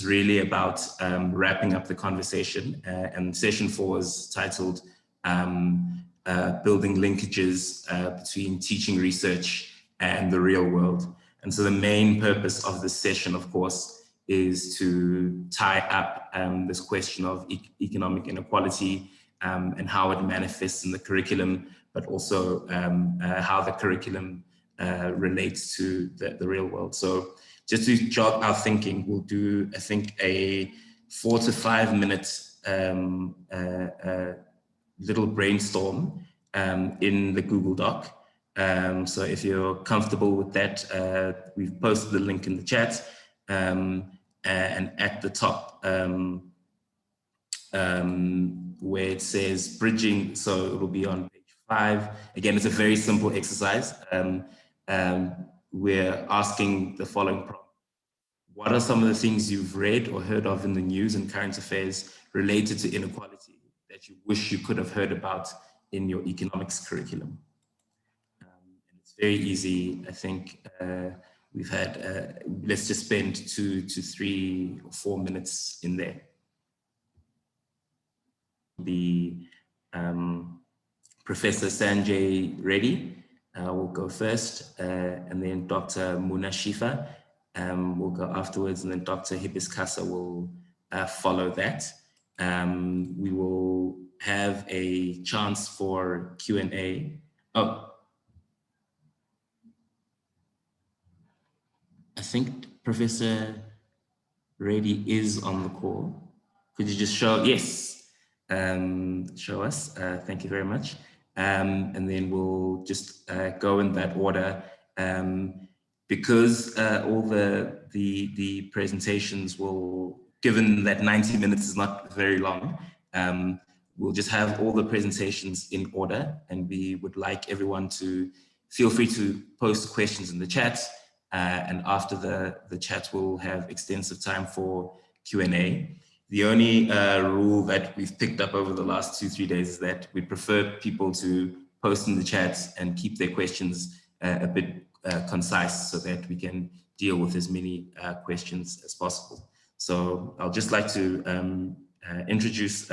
is really about wrapping up the conversation. And session 4 is titled Building Linkages Between Teaching Research and the Real World. And so the main purpose of this session, of course, is to tie up this question of economic inequality and how it manifests in the curriculum, but also how the curriculum relates to the real world. So just to jog our thinking, we'll do, I think, a 4 to 5 minute little brainstorm in the Google Doc. So if you're comfortable with that, we've posted the link in the chat. And at the top, where it says bridging, so it'll be on page 5. Again, it's a very simple exercise. We're asking the following prompt. What are some of the things you've read or heard of in the news and current affairs related to inequality that you wish you could have heard about in your economics curriculum? And it's very easy. I think we've had, let's just spend 2 to 3 or 4 minutes in there. Professor Sanjay Reddy will go first, and then Dr. Muna Shifa will go afterwards, and then Dr. Hibiskasa will follow that. We will have a chance for Q&A. Oh, I think Professor Reddy is on the call. Could you just show, yes, show us, thank you very much. And then we'll just go in that order. Because all the presentations will, given that 90 minutes is not very long, we'll just have all the presentations in order, and we would like everyone to feel free to post questions in the chat, and after the chat we'll have extensive time for Q&A. The only rule that we've picked up over the last 2-3 days is that we prefer people to post in the chat and keep their questions a bit concise so that we can deal with as many questions as possible. So I'll just like to introduce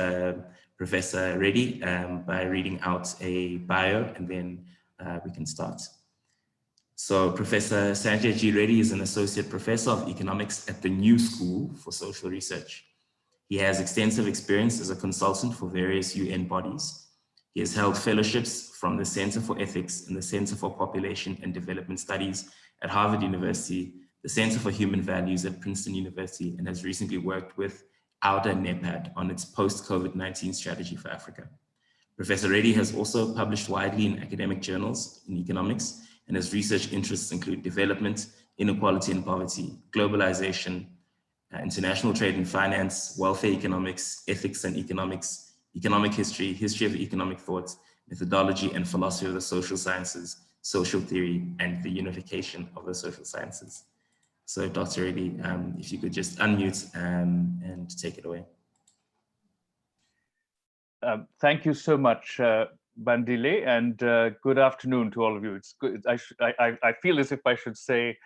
Professor Reddy by reading out a bio, and then we can start. So Professor Sanjay G. Reddy is an associate professor of economics at the New School for Social Research. He has extensive experience as a consultant for various UN bodies. He has held fellowships from the Center for Ethics and the Center for Population and Development Studies at Harvard University, the Center for Human Values at Princeton University, and has recently worked with AUDA-NEPAD on its post-COVID-19 strategy for Africa. Professor Reddy has also published widely in academic journals in economics, and his research interests include development, inequality and poverty, globalization, international trade and finance, welfare economics, ethics and economics, economic history, history of economic thought, methodology and philosophy of the social sciences, social theory, and the unification of the social sciences. So Dr. Reddy, if you could just unmute and take it away. Thank you so much, Bandile, and good afternoon to all of you. It's good. I feel as if I should say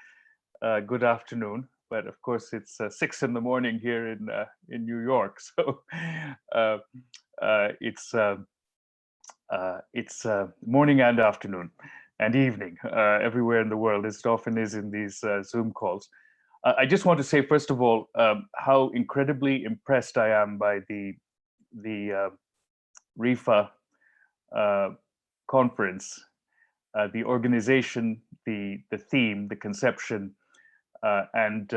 good afternoon, but of course it's 6 in the morning here in New York, so it's morning and afternoon and evening everywhere in the world, as it often is in these Zoom calls. I just want to say, first of all, how incredibly impressed I am by the REFA conference, the organization, the theme, the conception, and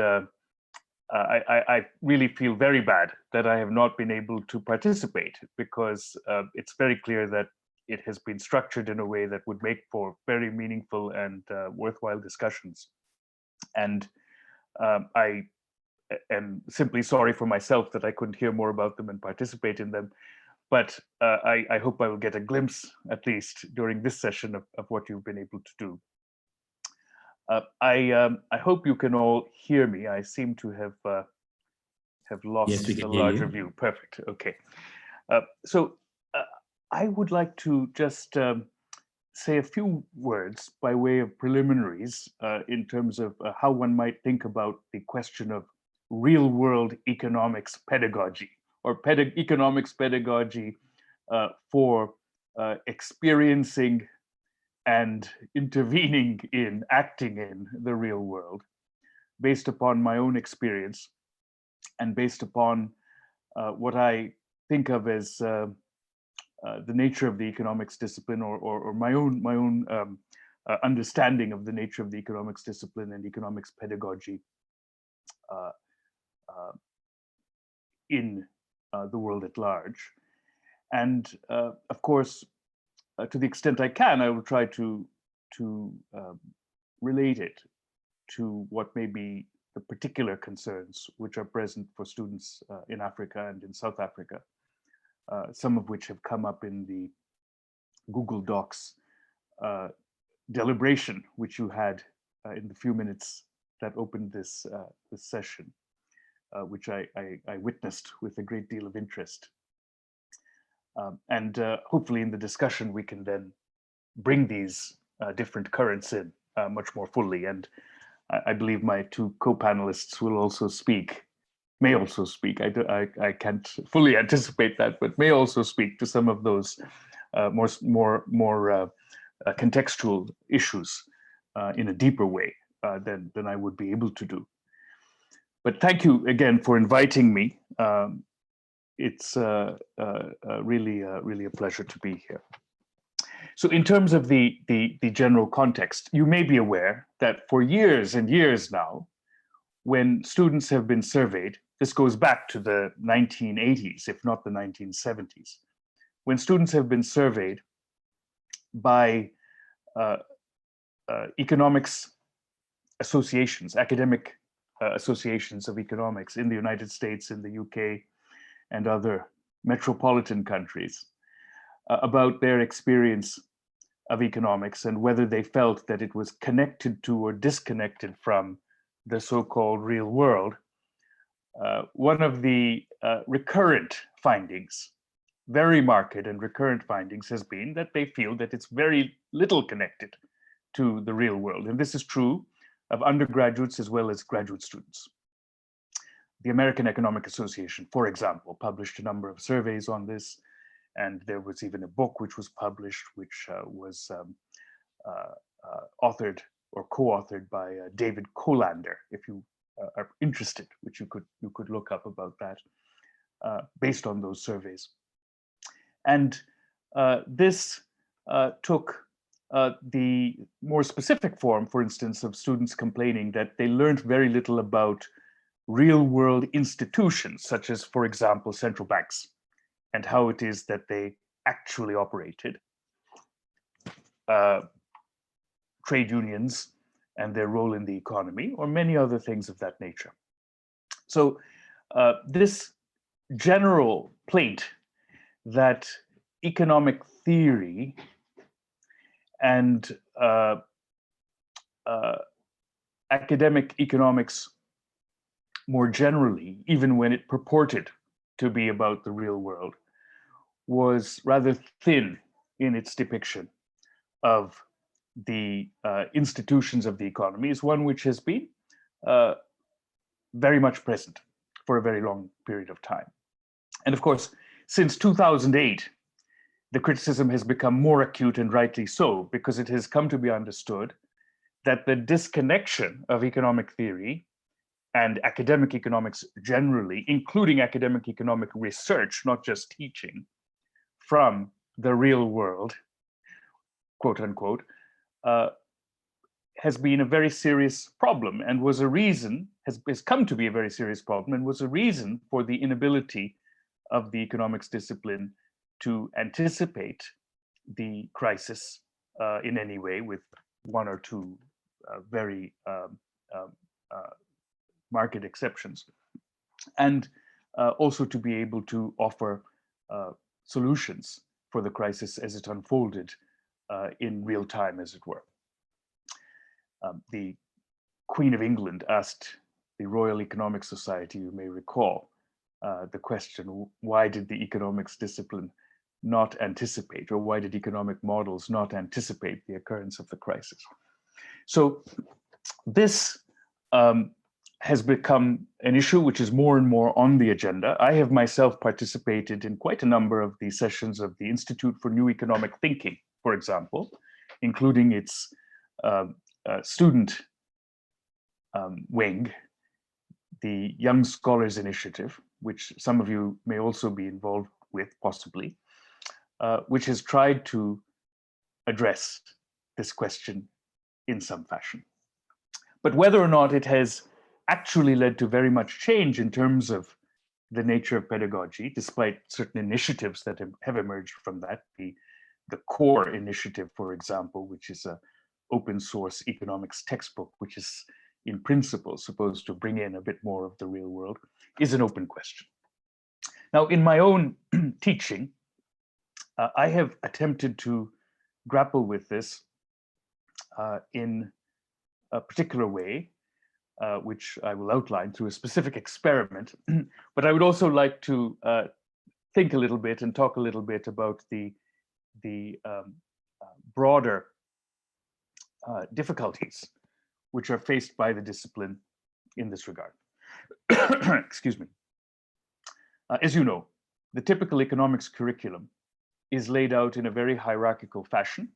I really feel very bad that I have not been able to participate, because it's very clear that it has been structured in a way that would make for very meaningful and worthwhile discussions. And I am simply sorry for myself that I couldn't hear more about them and participate in them. But I hope I will get a glimpse, at least during this session, of what you've been able to do. I hope you can all hear me. I seem to have lost the larger view. Perfect. Okay. So I would like to just say a few words by way of preliminaries in terms of how one might think about the question of real-world economics pedagogy, or economics pedagogy for experiencing and intervening in, acting in the real world, based upon my own experience and based upon what I think of as the nature of the economics discipline, or my own understanding of the nature of the economics discipline and economics pedagogy in the world at large. And of course, to the extent I can, I will try to relate it to what may be the particular concerns which are present for students in Africa and in South Africa, some of which have come up in the Google Docs deliberation, which you had in the few minutes that opened this session, which I witnessed with a great deal of interest. And hopefully in the discussion, we can then bring these different currents in much more fully. And I believe my two co-panelists will also speak, may also speak. I can't fully anticipate that, but may also speak to some of those more contextual issues in a deeper way than I would be able to do. But thank you again for inviting me. It's really a pleasure to be here. So in terms of the general context, you may be aware that for years and years now, when students have been surveyed, this goes back to the 1980s, if not the 1970s, when students have been surveyed by economics associations, academic associations of economics in the United States, in the UK, and other metropolitan countries about their experience of economics and whether they felt that it was connected to or disconnected from the so-called real world. One of the recurrent findings, very marked and recurrent findings, has been that they feel that it's very little connected to the real world. And this is true of undergraduates as well as graduate students. The American Economic Association, for example, published a number of surveys on this, and there was even a book which was published, which was authored or co-authored by David Colander, if you are interested, which you could look up about that, based on those surveys. And this took the more specific form, for instance, of students complaining that they learned very little about real-world institutions, such as, for example, central banks, and how it is that they actually operated, trade unions and their role in the economy, or many other things of that nature. So this general plaint that economic theory and academic economics more generally, even when it purported to be about the real world, was rather thin in its depiction of the institutions of the economy, is one which has been very much present for a very long period of time. And of course, since 2008, the criticism has become more acute, and rightly so, because it has come to be understood that the disconnection of economic theory and academic economics generally, including academic economic research, not just teaching, from the real world, quote unquote, has been a very serious problem, and was a reason, has come to be a very serious problem, and was a reason for the inability of the economics discipline to anticipate the crisis in any way, with one or two very marked exceptions, and also to be able to offer solutions for the crisis as it unfolded in real time, as it were. The Queen of England asked the Royal Economic Society, you may recall, the question, why did the economics discipline not anticipate, or why did economic models not anticipate the occurrence of the crisis? So this has become an issue which is more and more on the agenda. I have myself participated in quite a number of the sessions of the Institute for New Economic Thinking, for example, including its student wing, the Young Scholars Initiative, which some of you may also be involved with, possibly, which has tried to address this question in some fashion. But whether or not it has actually led to very much change in terms of the nature of pedagogy, despite certain initiatives that have emerged from that, the CORE initiative, for example, which is an open source economics textbook, which is in principle supposed to bring in a bit more of the real world, is an open question. Now, in my own teaching, I have attempted to grapple with this in a particular way, which I will outline through a specific experiment. But I would also like to think a little bit and talk a little bit about the broader difficulties which are faced by the discipline in this regard. Excuse me. As you know, the typical economics curriculum is laid out in a very hierarchical fashion.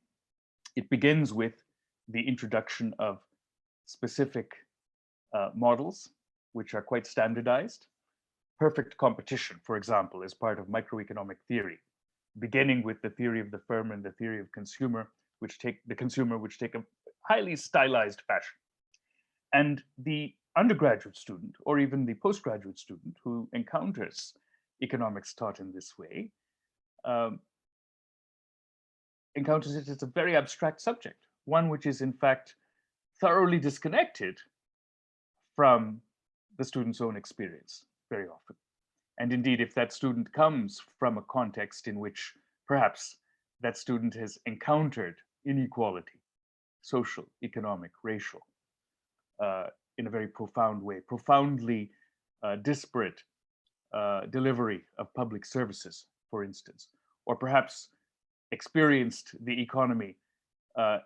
It begins with the introduction of specific models, which are quite standardized. Perfect competition, for example, is part of microeconomic theory, beginning with the theory of the firm and the theory of consumer, which take a highly stylized fashion. And the undergraduate student, or even the postgraduate student who encounters economics taught in this way, encounters it as a very abstract subject, one which is in fact thoroughly disconnected from the student's own experience very often. And indeed, if that student comes from a context in which perhaps that student has encountered inequality, social, economic, racial, in a very profound way, profoundly disparate delivery of public services, for instance, or perhaps experienced the economy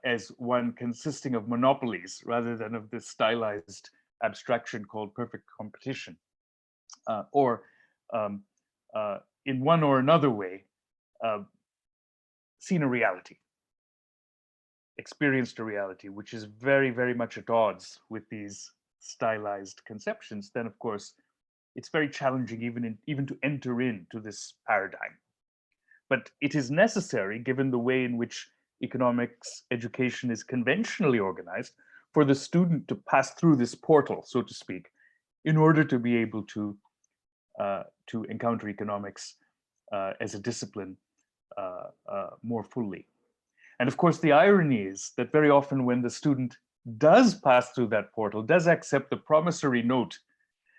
as one consisting of monopolies rather than of this stylized abstraction called perfect competition, or in one or another way seen a reality, experienced a reality which is very, very much at odds with these stylized conceptions, then of course it's very challenging even to enter into this paradigm. But it is necessary, given the way in which economics education is conventionally organized, for the student to pass through this portal, so to speak, in order to be able to encounter economics as a discipline more fully. And of course, the irony is that very often when the student does pass through that portal, does accept the promissory note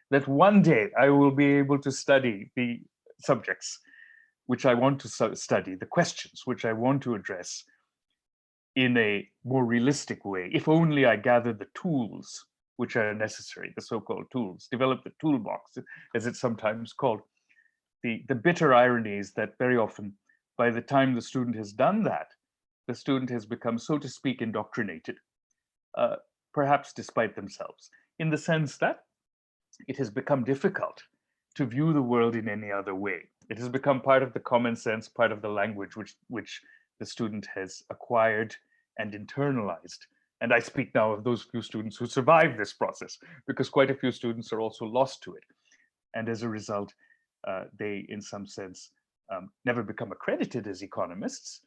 that one day I will be able to study the subjects which I want to study, the questions which I want to address in a more realistic way, if only I gather the tools which are necessary, the so-called tools, develop the toolbox, as it's sometimes called. The bitter irony is that very often, by the time the student has done that, the student has become, so to speak, indoctrinated, perhaps despite themselves, in the sense that it has become difficult to view the world in any other way. It has become part of the common sense, part of the language which the student has acquired and internalized. And I speak now of those few students who survive this process, because quite a few students are also lost to it. And as a result, they, in some sense, never become accredited as economists,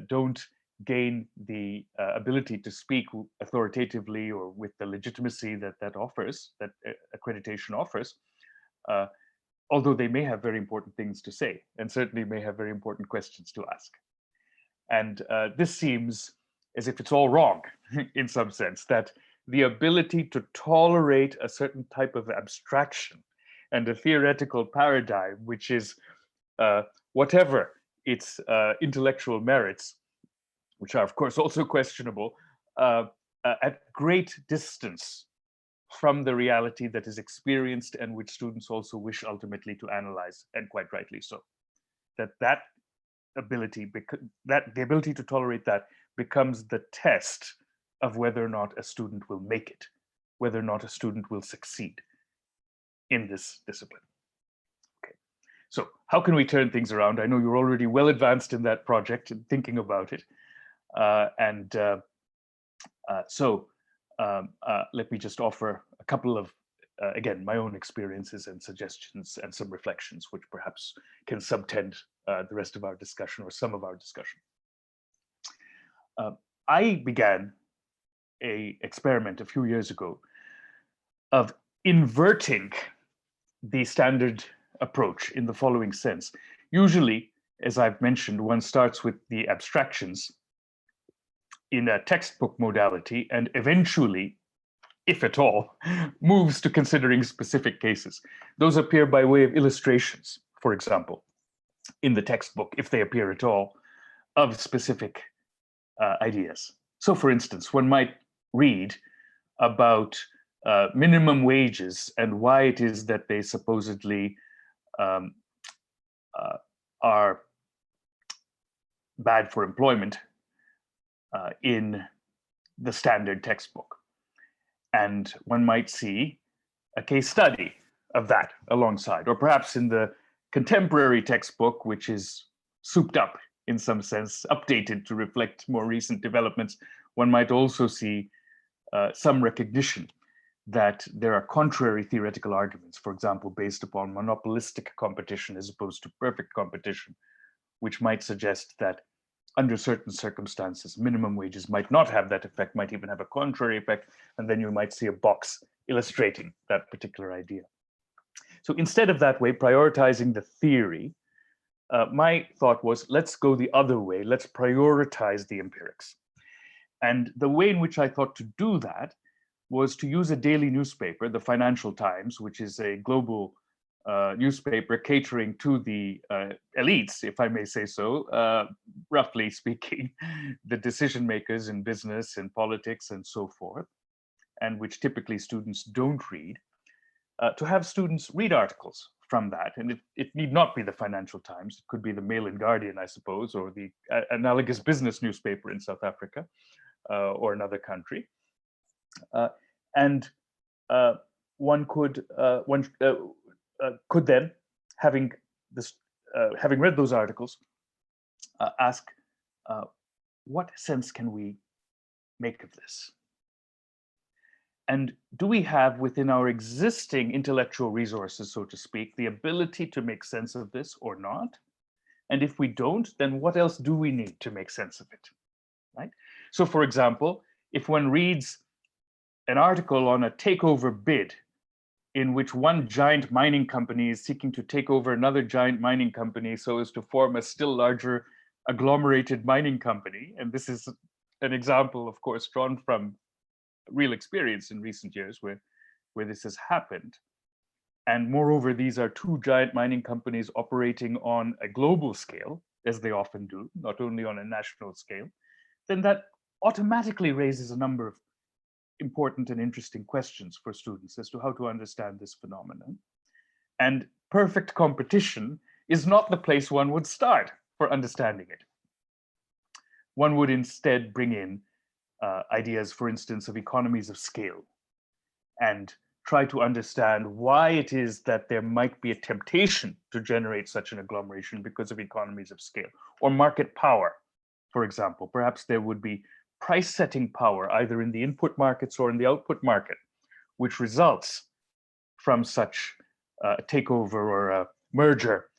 don't gain the ability to speak authoritatively or with the legitimacy that accreditation offers, although they may have very important things to say and certainly may have very important questions to ask. And this seems as if it's all wrong in some sense, that the ability to tolerate a certain type of abstraction and a theoretical paradigm, which is whatever its intellectual merits, which are of course also questionable, at great distance from the reality that is experienced and which students also wish ultimately to analyze, and quite rightly so. The ability to tolerate that becomes the test of whether or not a student will make it whether or not a student will succeed in this discipline. Okay, so how can we turn things around? I know you're already well advanced in that project and thinking about it. Let me just offer a couple of, again, my own experiences and suggestions and some reflections, which perhaps can subtend the rest of our discussion or some of our discussion. I began an experiment a few years ago of inverting the standard approach in the following sense. Usually, as I've mentioned, one starts with the abstractions in a textbook modality and eventually, if at all, moves to considering specific cases. Those appear by way of illustrations, for example, in the textbook, if they appear at all, of specific ideas. So for instance, one might read about minimum wages and why it is that they supposedly are bad for employment in the standard textbook. And one might see a case study of that alongside, or perhaps in the contemporary textbook, which is souped up in some sense, updated to reflect more recent developments, one might also see some recognition that there are contrary theoretical arguments, for example, based upon monopolistic competition as opposed to perfect competition, which might suggest that under certain circumstances, minimum wages might not have that effect, might even have a contrary effect, and then you might see a box illustrating that particular idea. So instead of that way, prioritizing the theory, my thought was, let's go the other way, let's prioritize the empirics. And the way in which I thought to do that was to use a daily newspaper, the Financial Times, which is a global newspaper catering to the elites, if I may say so, roughly speaking, the decision makers in business and politics and so forth, and which typically students don't read, to have students read articles from that. And it need not be the Financial Times, it could be the Mail and Guardian, I suppose, or the analogous business newspaper in South Africa or another country. One could then, having read those articles, ask, what sense can we make of this? And do we have within our existing intellectual resources, so to speak, the ability to make sense of this or not? And if we don't, then what else do we need to make sense of it, right? So for example, if one reads an article on a takeover bid in which one giant mining company is seeking to take over another giant mining company so as to form a still larger agglomerated mining company, and this is an example, of course, drawn from real experience in recent years where this has happened. And moreover, these are two giant mining companies operating on a global scale, as they often do, not only on a national scale, then that automatically raises a number of important and interesting questions for students as to how to understand this phenomenon. And perfect competition is not the place one would start for understanding it. One would instead bring in ideas, for instance, of economies of scale and try to understand why it is that there might be a temptation to generate such an agglomeration because of economies of scale, or market power, for example. Perhaps there would be price setting power either in the input markets or in the output market, which results from such a takeover or a merger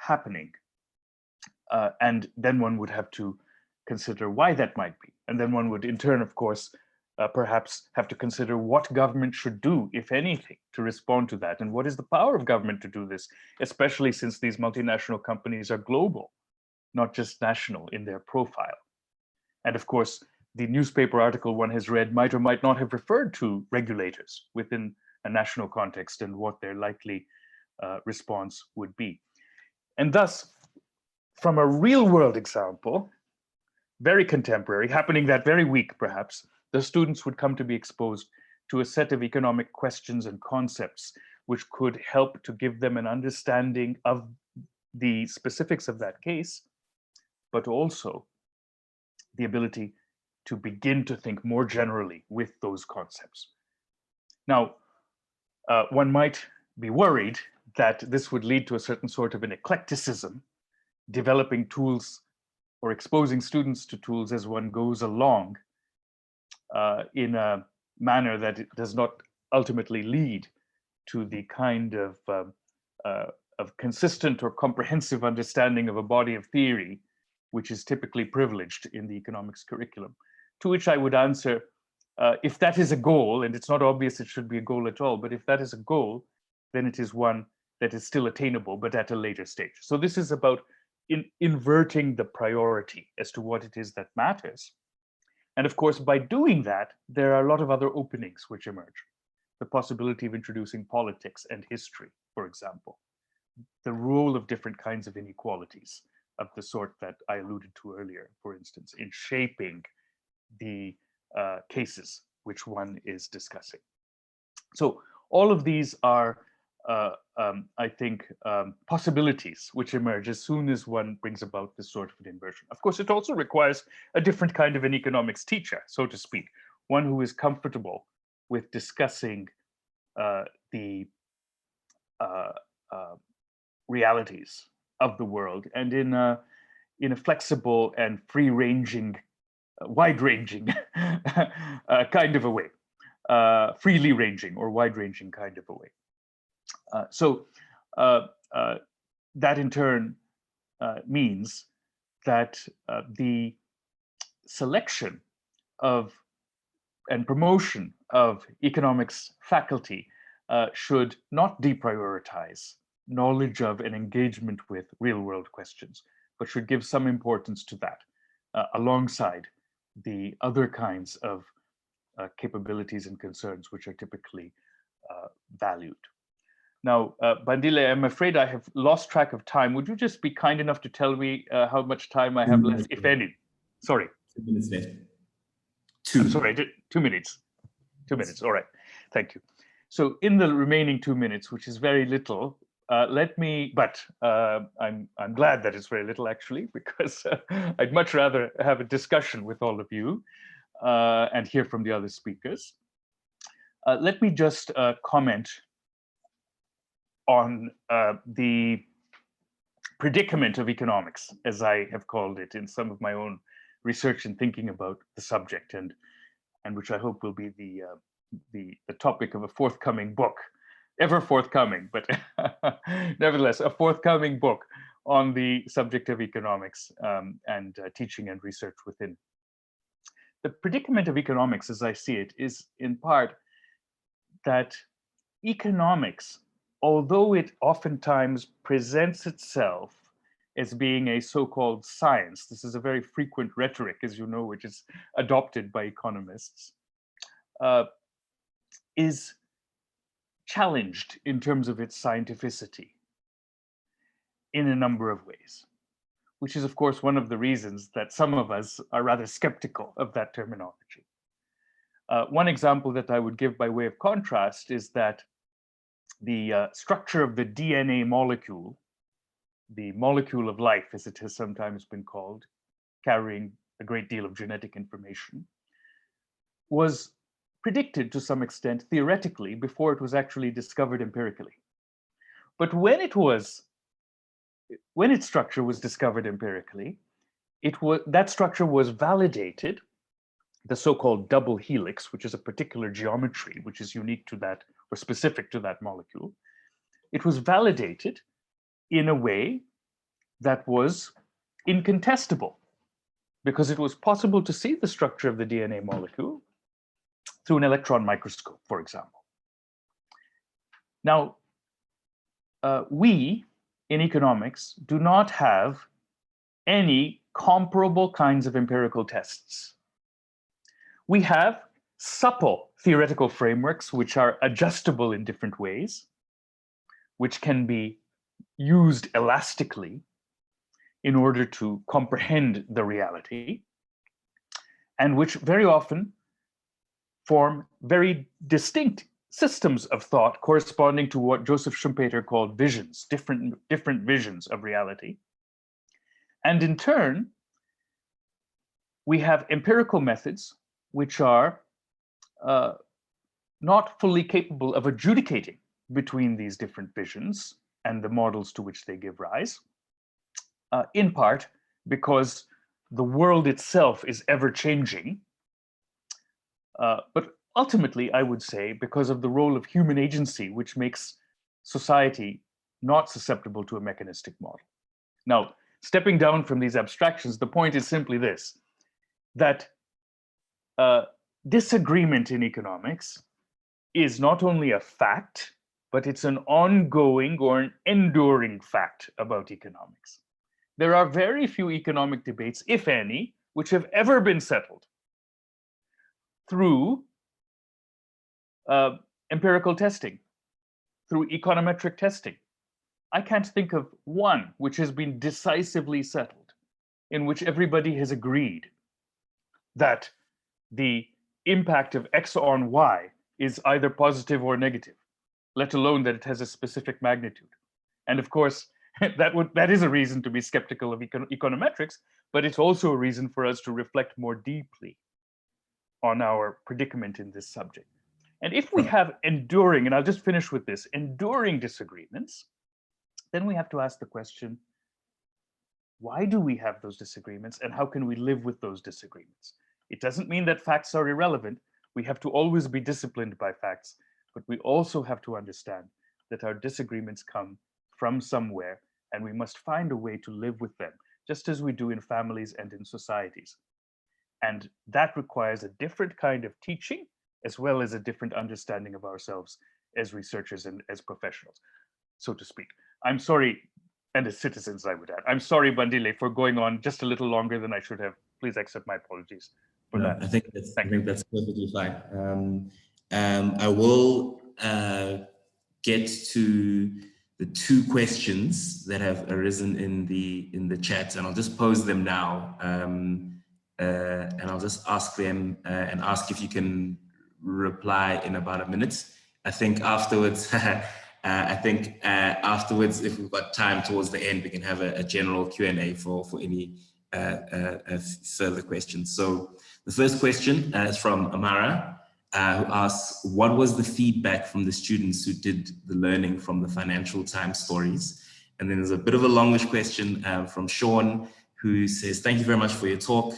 happening. And then one would have to consider why that might be. And then one would in turn, of course, perhaps have to consider what government should do, if anything, to respond to that. And what is the power of government to do this, especially since these multinational companies are global, not just national in their profile. And of course, the newspaper article one has read might or might not have referred to regulators within a national context and what their likely response would be. And thus, from a real world example, very contemporary, happening that very week perhaps, the students would come to be exposed to a set of economic questions and concepts which could help to give them an understanding of the specifics of that case, but also the ability to begin to think more generally with those concepts. Now, one might be worried that this would lead to a certain sort of an eclecticism, developing tools or exposing students to tools as one goes along in a manner that it does not ultimately lead to the kind of consistent or comprehensive understanding of a body of theory, which is typically privileged in the economics curriculum. To which I would answer, if that is a goal, and it's not obvious it should be a goal at all, but if that is a goal, then it is one that is still attainable, but at a later stage. So this is about inverting the priority as to what it is that matters. And of course, by doing that, there are a lot of other openings which emerge. The possibility of introducing politics and history, for example. The role of different kinds of inequalities of the sort that I alluded to earlier, for instance, in shaping the cases which one is discussing. So all of these are, I think, possibilities which emerge as soon as one brings about this sort of an inversion. Of course, it also requires a different kind of an economics teacher, so to speak, one who is comfortable with discussing the realities of the world, and in a flexible and free-ranging, wide-ranging kind of a way, freely ranging or wide-ranging kind of a way. So that in turn means that the selection of and promotion of economics faculty should not deprioritize knowledge of and engagement with real-world questions, but should give some importance to that alongside the other kinds of capabilities and concerns which are typically valued. Now, Bandile, I'm afraid I have lost track of time. Would you just be kind enough to tell me how much time I have left, if any? Sorry. 2 minutes left. I'm sorry, 2 minutes. 2 minutes, all right, thank you. So in the remaining 2 minutes, which is very little, let me, but I'm glad that it's very little actually, because I'd much rather have a discussion with all of you and hear from the other speakers. Let me just comment on the predicament of economics, as I have called it in some of my own research and thinking about the subject, and which I hope will be the topic of a forthcoming book, ever forthcoming, but nevertheless, a forthcoming book on the subject of economics and teaching and research within. The predicament of economics, as I see it, is in part that economics, although it oftentimes presents itself as being a so-called science, this is a very frequent rhetoric, as you know, which is adopted by economists, is challenged in terms of its scientificity in a number of ways, which is, of course, one of the reasons that some of us are rather skeptical of that terminology. One example that I would give by way of contrast is that the structure of the DNA molecule, the molecule of life, as it has sometimes been called, carrying a great deal of genetic information, was predicted to some extent theoretically before it was actually discovered empirically. But when its structure was discovered empirically, that structure was validated, the so-called double helix, which is a particular geometry which is unique to that or specific to that molecule. It was validated in a way that was incontestable, because it was possible to see the structure of the DNA molecule through an electron microscope, for example. Now, we in economics do not have any comparable kinds of empirical tests. We have supple theoretical frameworks which are adjustable in different ways, which can be used elastically in order to comprehend the reality, and which very often form very distinct systems of thought corresponding to what Joseph Schumpeter called visions, different visions of reality. And in turn, we have empirical methods which are not fully capable of adjudicating between these different visions and the models to which they give rise, in part because the world itself is ever changing, but ultimately, I would say, because of the role of human agency, which makes society not susceptible to a mechanistic model. Now, stepping down from these abstractions, the point is simply this, that disagreement in economics is not only a fact, but it's an ongoing or an enduring fact about economics. There are very few economic debates, if any, which have ever been settled through empirical testing, through econometric testing. I can't think of one which has been decisively settled, in which everybody has agreed that the impact of X on Y is either positive or negative, let alone that it has a specific magnitude. And of course, that is a reason to be skeptical of econometrics, but it's also a reason for us to reflect more deeply on our predicament in this subject. And if we have enduring, and I'll just finish with this, enduring disagreements, then we have to ask the question, why do we have those disagreements and how can we live with those disagreements? It doesn't mean that facts are irrelevant. We have to always be disciplined by facts, but we also have to understand that our disagreements come from somewhere and we must find a way to live with them, just as we do in families and in societies. And that requires a different kind of teaching, as well as a different understanding of ourselves as researchers and as professionals, so to speak. I'm sorry, and as citizens, I would add. I'm sorry, Bandile, for going on just a little longer than I should have. Please accept my apologies for that. I think that's perfectly fine. I will get to the two questions that have arisen in the chat, and I'll just pose them now, and I'll just ask them and ask if you can reply in about a minute. I think afterwards, afterwards, if we've got time towards the end, we can have a general Q&A for any further questions. So the first question is from Amara, who asks, what was the feedback from the students who did the learning from the Financial Times stories? And then there's a bit of a longish question from Sean, who says, thank you very much for your talk.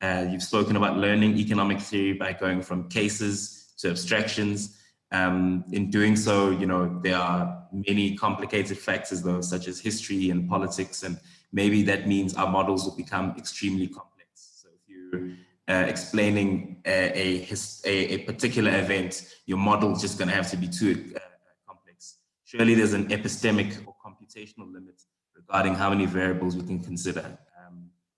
You've spoken about learning economic theory by going from cases to abstractions. In doing so, there are many complicated factors though, such as history and politics, and maybe that means our models will become extremely complex. So if you're explaining a particular event, your model is just going to have to be too complex. Surely there's an epistemic or computational limit regarding how many variables we can consider.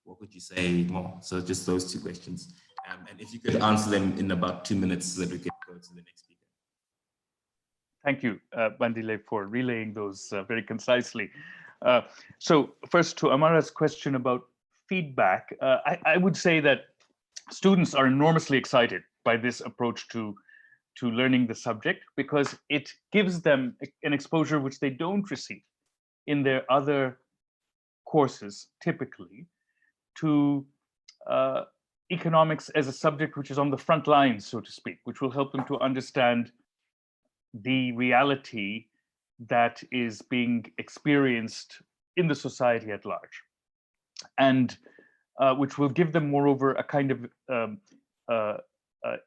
What would you say more? So just those two questions. And if you could answer them in about 2 minutes so that we can go to the next speaker. Thank you, Bandile, for relaying those very concisely. So first, to Amara's question about feedback, I would say that students are enormously excited by this approach to learning the subject, because it gives them an exposure which they don't receive in their other courses, typically, to economics as a subject which is on the front lines, so to speak, which will help them to understand the reality that is being experienced in the society at large, and which will give them, moreover, a kind of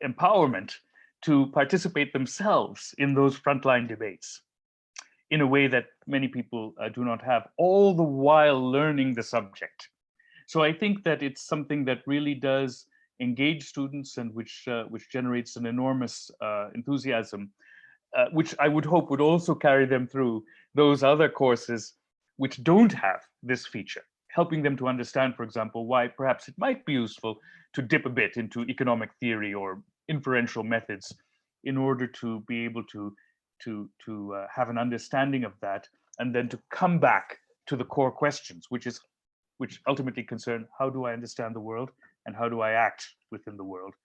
empowerment to participate themselves in those frontline debates in a way that many people do not have, all the while learning the subject. So I think that it's something that really does engage students and which generates an enormous enthusiasm, which I would hope would also carry them through those other courses which don't have this feature, helping them to understand, for example, why perhaps it might be useful to dip a bit into economic theory or inferential methods in order to be able to have an understanding of that, and then to come back to the core questions, which ultimately concern how do I understand the world and how do I act within the world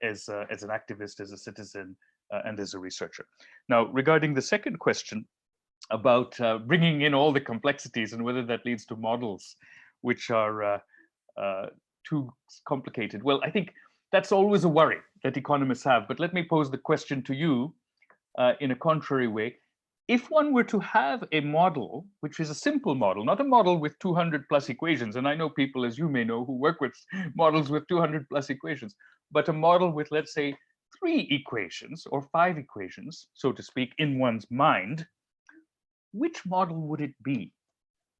as an activist, as a citizen, and as a researcher. Now, regarding the second question about bringing in all the complexities and whether that leads to models which are too complicated, well, I think that's always a worry that economists have. But let me pose the question to you in a contrary way. If one were to have a model, which is a simple model, not a model with 200 plus equations, and I know people, as you may know, who work with models with 200 plus equations, but a model with, let's say, 3 equations or 5 equations, so to speak, in one's mind, which model would it be?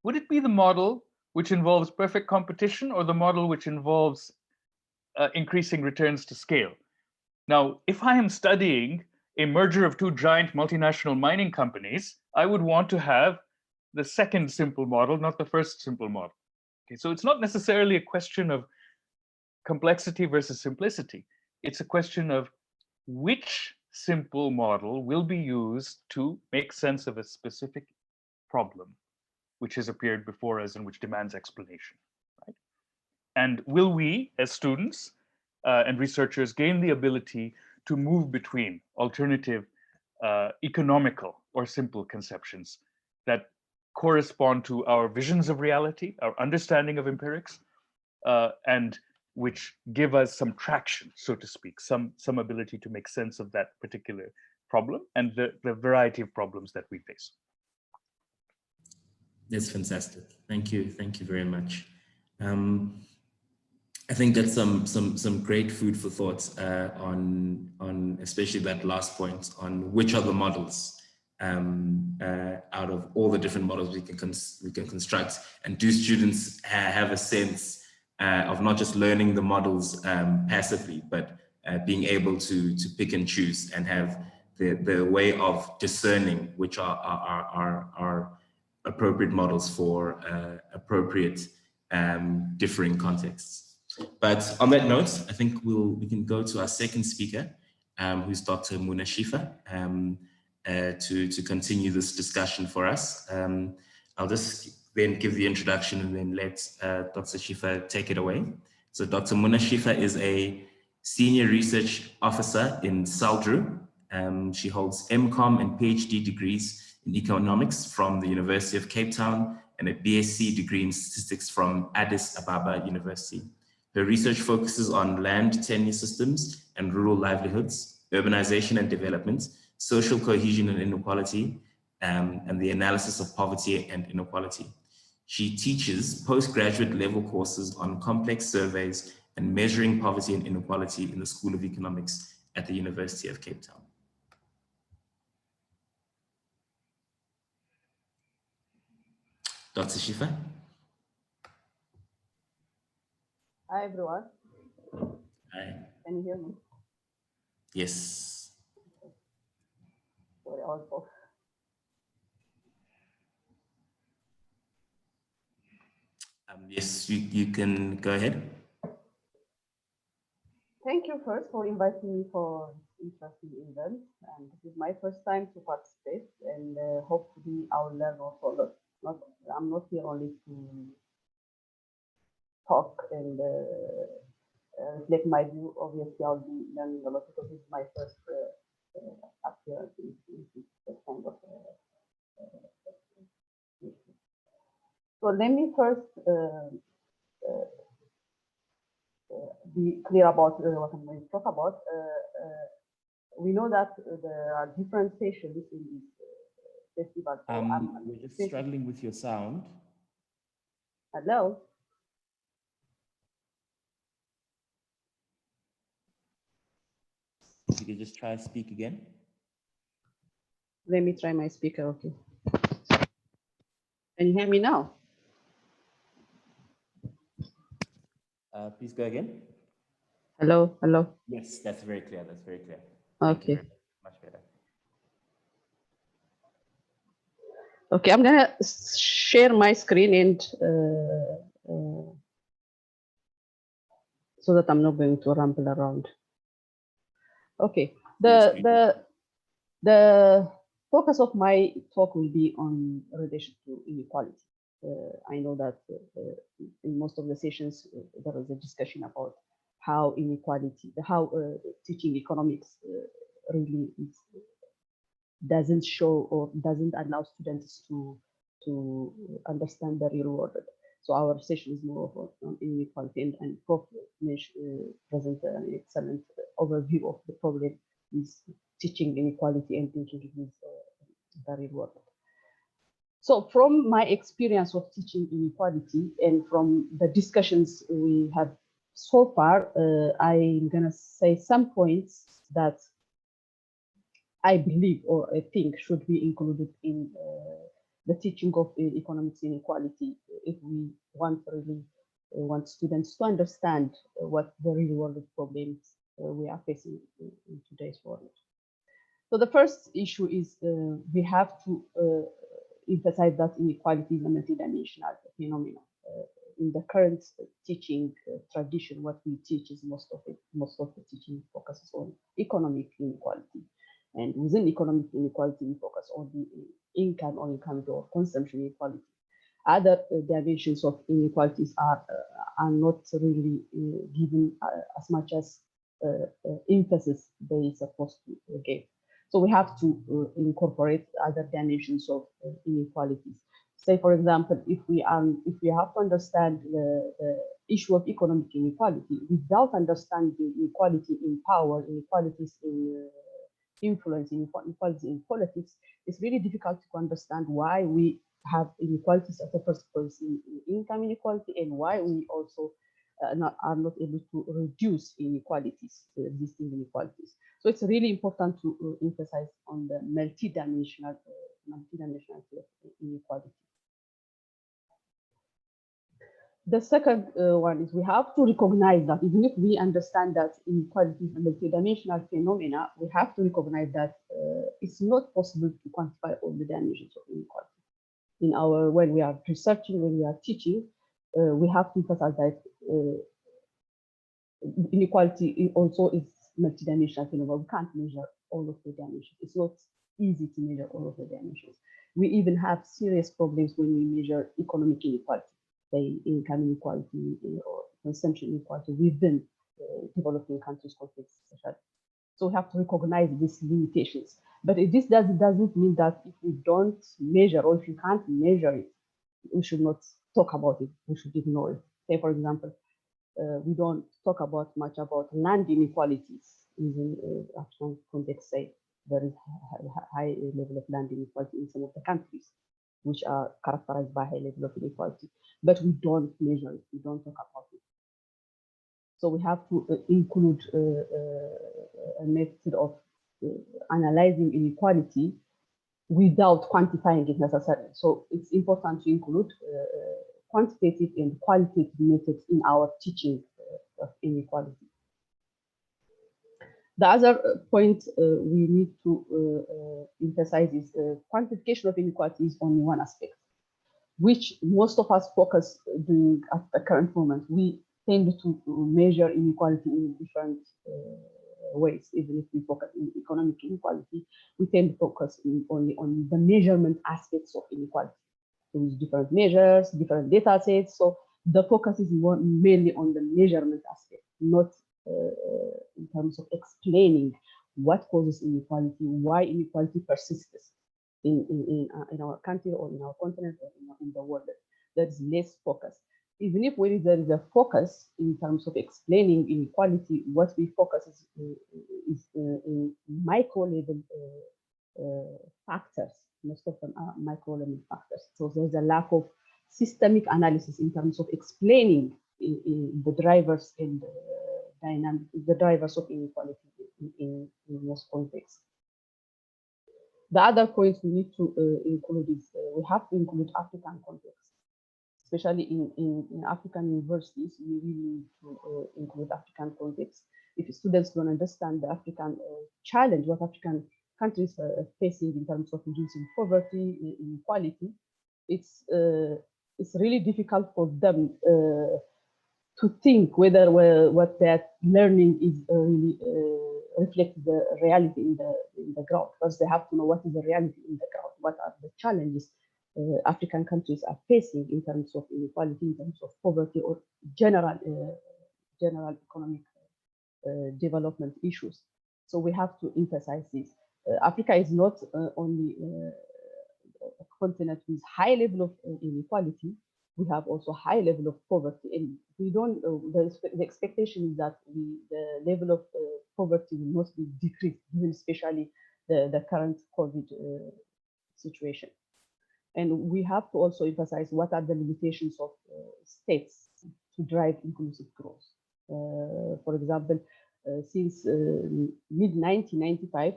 Would it be the model which involves perfect competition, or the model which involves increasing returns to scale? Now, if I am studying a merger of 2 giant multinational mining companies, I would want to have the second simple model, not the first simple model. Okay, so it's not necessarily a question of complexity versus simplicity. It's a question of which simple model will be used to make sense of a specific problem which has appeared before us and which demands explanation, right? And will we, as students and researchers, gain the ability to move between alternative, economical or simple conceptions that correspond to our visions of reality, our understanding of empirics, and which give us some traction, so to speak, some ability to make sense of that particular problem and the variety of problems that we face. That's fantastic. Thank you very much. I think that's some great food for thought on especially that last point on which are the models out of all the different models we can construct, and do students have a sense of not just learning the models passively, but being able to pick and choose and have the way of discerning which are appropriate models for appropriate differing contexts. But on that note, I think we can go to our second speaker, who's Dr. Muna Shifa, to continue this discussion for us. I'll just then give the introduction and then let Dr. Shifa take it away. So Dr. Muna Shifa is a senior research officer in SALDRU. She holds MCom and PhD degrees in economics from the University of Cape Town and a BSc degree in statistics from Addis Ababa University. Her research focuses on land tenure systems and rural livelihoods, urbanization and development, social cohesion and inequality, and the analysis of poverty and inequality. She teaches postgraduate level courses on complex surveys and measuring poverty and inequality in the School of Economics at the University of Cape Town. Dr. Shifa? Hi, everyone. Hi. Can you hear me? Yes. Sorry, also. Yes, you can go ahead. Thank you first for inviting me for this interesting event. And this is my first time to participate, and hopefully I will learn also a lot. I'm not here only to talk and reflect my view. Obviously, I'll be learning a lot because this is my first appearance in this kind of so let me first be clear about what I'm going to talk about. We know that there are different sessions in this festival. So we're just struggling with your sound. Hello? You can just try to speak again. Let me try my speaker, okay. Can you hear me now? Please go again. Hello, hello. Yes, that's very clear. That's very clear. Okay. Much better. Okay, I'm gonna share my screen and so that I'm not going to ramble around. Okay, the focus of my talk will be on relation to inequality. I know that in most of the sessions there was a discussion about how inequality, how teaching economics really doesn't show or doesn't allow students to understand the real world. So our session is more on inequality, and Prof present an excellent overview of the problem with teaching inequality and thinking with the real world. So from my experience of teaching inequality and from the discussions we have so far, I'm gonna say some points that I believe or I think should be included in the teaching of economics inequality if we really want students to understand what the real world problems we are facing in today's world. So the first issue is we have to emphasize that inequality is a multidimensional phenomenon. In the current teaching tradition, what we teach is most of the teaching focuses on economic inequality. And within economic inequality, we focus on the income or income or consumption inequality. Other dimensions of inequalities are not really given as much as emphasis they supposed to give. So we have to incorporate other dimensions of inequalities. Say, for example, if we have to understand the issue of economic inequality without understanding inequality in power, inequalities in influence, inequality in politics, it's really difficult to understand why we have inequalities at the first place in income inequality, and why we also are not able to reduce inequalities, existing inequalities. So it's really important to emphasize on the multidimensional inequality. The second one is we have to recognize that even if we understand that inequality is a multidimensional phenomena, we have to recognize that it's not possible to quantify all the dimensions of inequality. When we are researching, when we are teaching, we have to emphasize that inequality also is multidimensional phenomenon. We can't measure all of the dimensions. It's not easy to measure all of the dimensions. We even have serious problems when we measure economic inequality, say income inequality or consumption inequality within developing countries context. So we have to recognize these limitations. But this doesn't mean that if we don't measure, or if you can't measure it, we should not talk about it. We should ignore it. Say, for example, we don't talk much about land inequalities in African context. Say there is a high level of land inequality in some of the countries, which are characterized by high level of inequality, but we don't measure it. We don't talk about it. So we have to include a method of analyzing inequality without quantifying it necessarily. So it's important to include quantitative and qualitative methods in our teaching of inequality. The other point we need to emphasize is quantification of inequality is only one aspect, which most of us focus doing at the current moment. We tend to measure inequality in different ways. Even if we focus on economic inequality, we tend to focus only on the measurement aspects of inequality. So with different measures, different data sets. So the focus is mainly on the measurement aspect, not in terms of explaining what causes inequality, why inequality persists in our country or in our continent or in the world. There is less focus. Even if there is a focus in terms of explaining inequality, what we focus is in micro level factors. Most of them are micro level factors. So there's a lack of systemic analysis in terms of explaining in the drivers and the drivers of inequality in most contexts. The other point we need to include is we have to include African context. Especially in African universities, we really need to include African context. If students don't understand the African challenge, what African countries are facing in terms of reducing poverty, inequality, it's really difficult for them to think whether what they're learning is really reflects the reality in the ground. First, they have to know what is the reality in the ground, what are the challenges African countries are facing in terms of inequality, in terms of poverty, or general economic development issues. So we have to emphasize this. Africa is not only a continent with high level of inequality, we have also high level of poverty, and we don't. The expectation is that the level of poverty will not be decreased, given especially the current COVID situation. And we have to also emphasize what are the limitations of states to drive inclusive growth. For example, since mid-1995,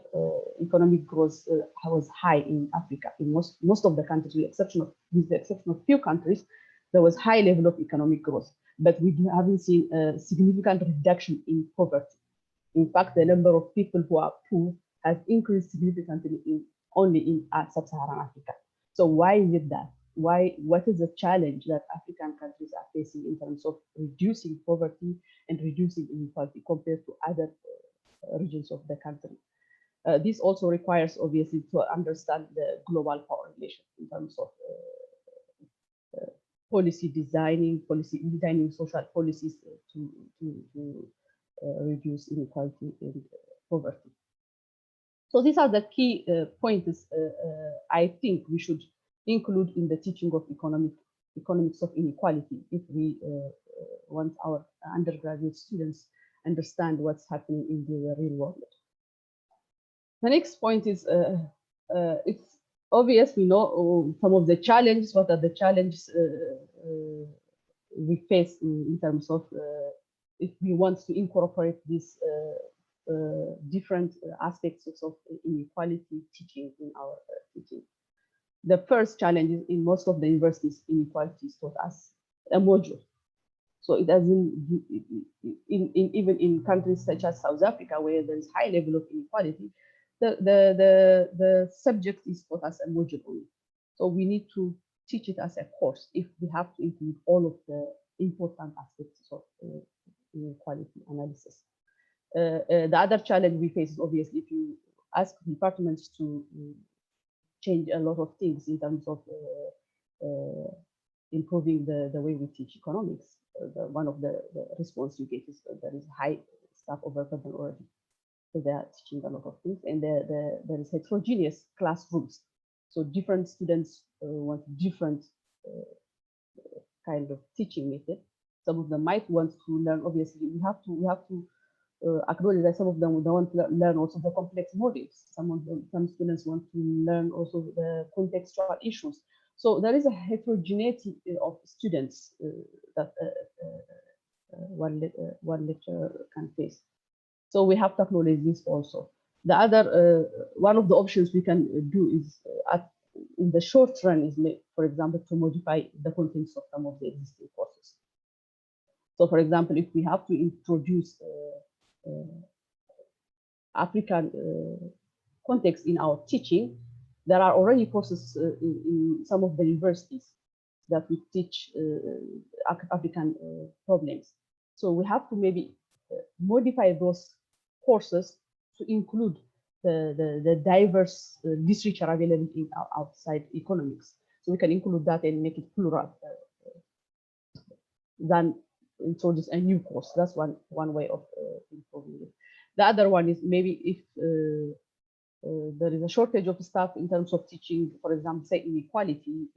economic growth was high in Africa. In most of the countries, with the exception of few countries, there was high level of economic growth. But we haven't seen a significant reduction in poverty. In fact, the number of people who are poor has increased significantly only in sub-Saharan Africa. So why is it that? What is the challenge that African countries are facing in terms of reducing poverty and reducing inequality compared to other regions of the country? This also requires, obviously, to understand the global power relation in terms of designing social policies to reduce inequality and poverty. So these are the key points I think we should include in the teaching of economics of inequality if we want our undergraduate students understand what's happening in the real world. The next point is it's obvious we know some of the challenges. What are the challenges we face in terms of if we want to incorporate these different aspects of inequality teaching in our teaching? The first challenge is in most of the universities, inequality is taught as a module. So it doesn't, even in countries such as South Africa, where there is high level of inequality, the subject is taught as a module only. So we need to teach it as a course if we have to include all of the important aspects of inequality analysis. The other challenge we face is obviously if you ask departments to change a lot of things in terms of improving the way we teach economics. One of the response you get is there is high staff overburden already. So they are teaching a lot of things, and there is heterogeneous classrooms. So different students want different kind of teaching method. Some of them might want to learn. Obviously, we have to acknowledge that some of them would want to learn also the complex models. Some students want to learn also the contextual issues. So there is a heterogeneity of students that one lecturer can face. So we have to acknowledge this also. The other one of the options we can do is in the short run is, for example, to modify the contents of some of the existing courses. So, for example, if we have to introduce African context in our teaching, there are already courses in some of the universities that we teach African problems. So we have to maybe modify those courses to include the diverse literature available in outside economics. So we can include that and make it plural than introduce a new course. That's one way of improving it. The other one is maybe if there is a shortage of staff in terms of teaching, for example, say inequality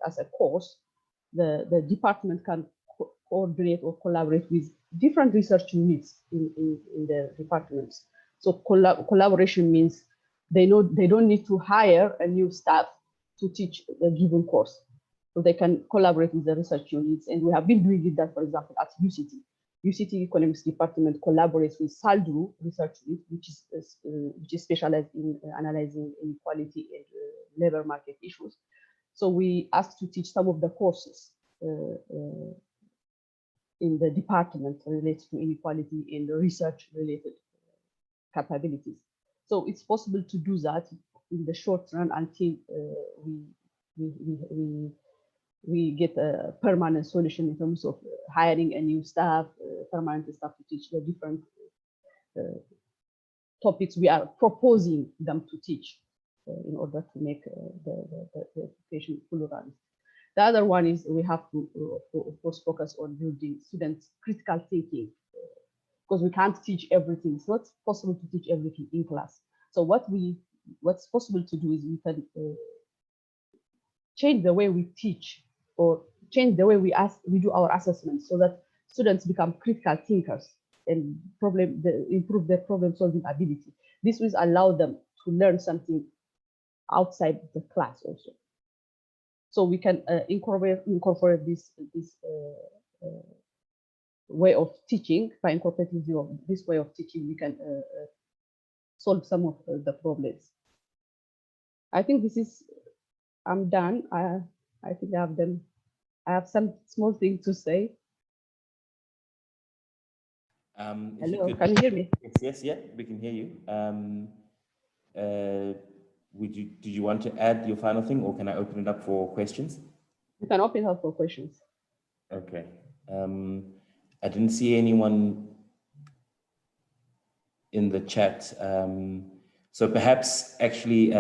as a course, the department can coordinate or collaborate with different research units in the departments. So collaboration means they don't need to hire a new staff to teach a given course. So they can collaborate with the research units. And we have been doing that, for example, at UCT. UCT Economics Department collaborates with SALDRU research unit, which is specialized in analyzing inequality and labor market issues. So we asked to teach some of the courses in the department related to inequality and research related capabilities. So it's possible to do that in the short run until we get a permanent solution in terms of hiring a new staff, permanent staff to teach the different topics we are proposing them to teach in order to make the education pluralist. The other one is we have to, of course, focus on building students' critical thinking, because we can't teach everything. It's not possible to teach everything in class. So what's possible to do is we can change the way we teach or change the way we do our assessments so that students become critical thinkers and improve their problem-solving ability. This will allow them to learn something outside the class also. So we can incorporate this way of teaching. By incorporating this way of teaching, we can solve some of the problems. I think this is, I'm done. I think I have some small thing to say. Hello, can you hear me? Yes, yeah, we can hear you. Did you want to add your final thing, or can I open it up for questions? You can open it up for questions. Okay. I didn't see anyone in the chat. So perhaps actually,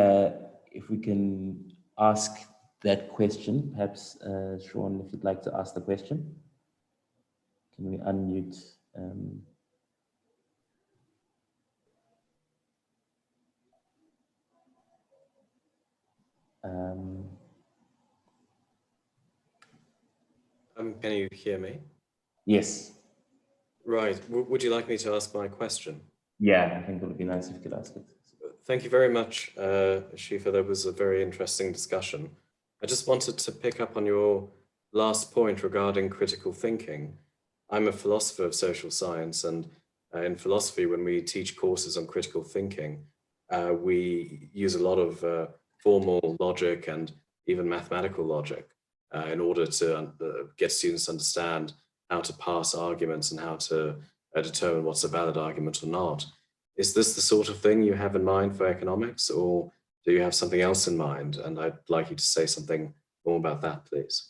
if we can ask that question, perhaps Sean, if you'd like to ask the question, can we unmute? Can you hear me? Yes. Right. Would you like me to ask my question? Yeah, I think it would be nice if you could ask it. Thank you very much, Shifa. That was a very interesting discussion. I just wanted to pick up on your last point regarding critical thinking. I'm a philosopher of social science, and in philosophy, when we teach courses on critical thinking, we use a lot of formal logic and even mathematical logic in order to get students to understand how to pass arguments and how to determine what's a valid argument or not. Is this the sort of thing you have in mind for economics, or do you have something else in mind? And I'd like you to say something more about that, please.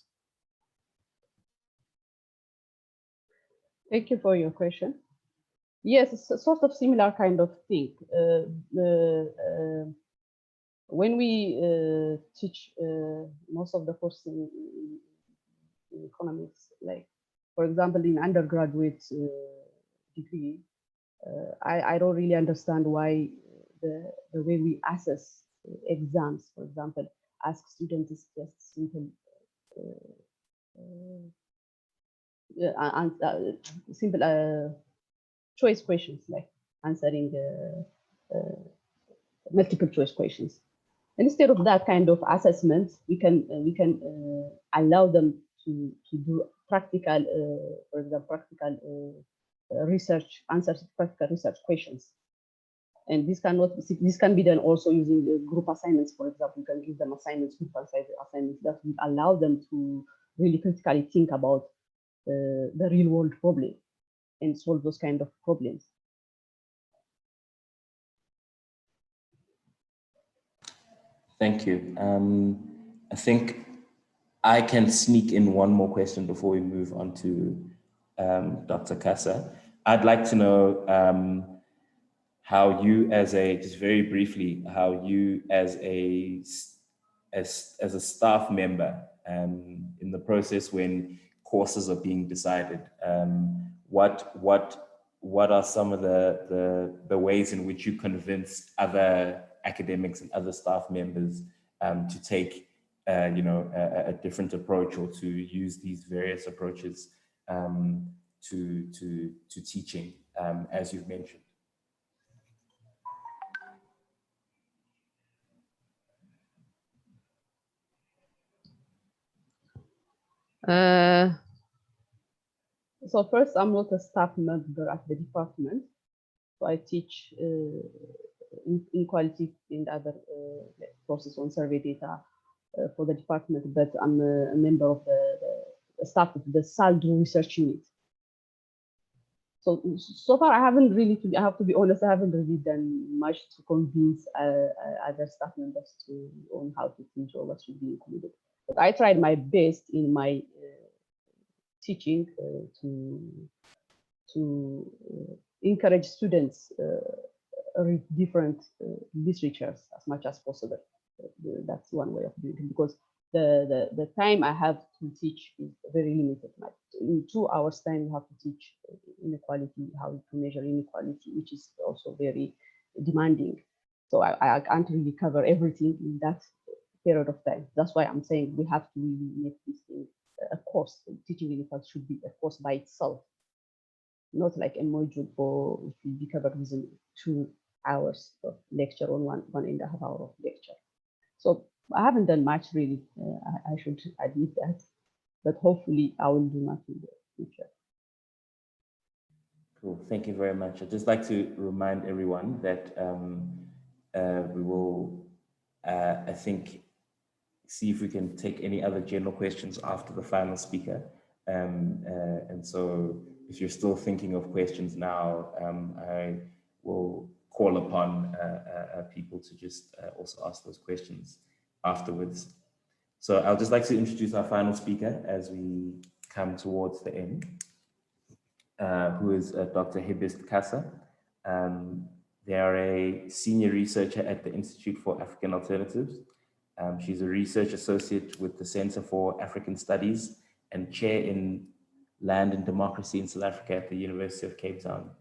Thank you for your question. Yes, it's a sort of similar kind of thing. When we teach most of the courses in economics, like, for example, in undergraduate degree, I don't really understand why the way we assess exams, for example, ask students is just simple choice questions, like answering multiple choice questions. Instead of that kind of assessment, we can allow them to do practical, for example, practical research answers, practical research questions. And this can be done also using group assignments. For example, you can give them assignments, group assignments that will allow them to really critically think about the real world problem and solve those kind of problems. Thank you. I think I can sneak in one more question before we move on to Dr. Kassa. I'd like to know how you, just very briefly, how you as a staff member in the process when courses are being decided, what are some of the ways in which you convince other academics and other staff members to take a different approach, or to use these various approaches to teaching, as you've mentioned? So first, I'm not a staff member at the department. So I teach inequality in other courses on survey data for the department, but I'm a member of the staff of the SALDRU research unit. So far, I haven't really, I have to be honest, I haven't really done much to convince other staff members on how to teach or what should be included. But I tried my best in my teaching to encourage students read different literatures as much as possible. That's one way of doing it, because the time I have to teach is very limited. Like in 2 hours time, you have to teach inequality, how to measure inequality, which is also very demanding. So I can't really cover everything in that period of time. That's why I'm saying we have to really make this thing a course. Teaching inequality should be a course by itself, not like a module for it will be covered within 2 hours of lecture or one and a half hour of lecture. So I haven't done much really. I should admit that, but hopefully I will do much in the future. Cool. Thank you very much. I'd just like to remind everyone that we will, I think, see if we can take any other general questions after the final speaker. And so if you're still thinking of questions now, I will call upon people to just also ask those questions afterwards. So I'll just like to introduce our final speaker as we come towards the end, who is Dr. Hibist Kassa. They are a senior researcher at the Institute for African Alternatives. She's a research associate with the Center for African Studies and chair in Land and Democracy in South Africa at the University of Cape Town.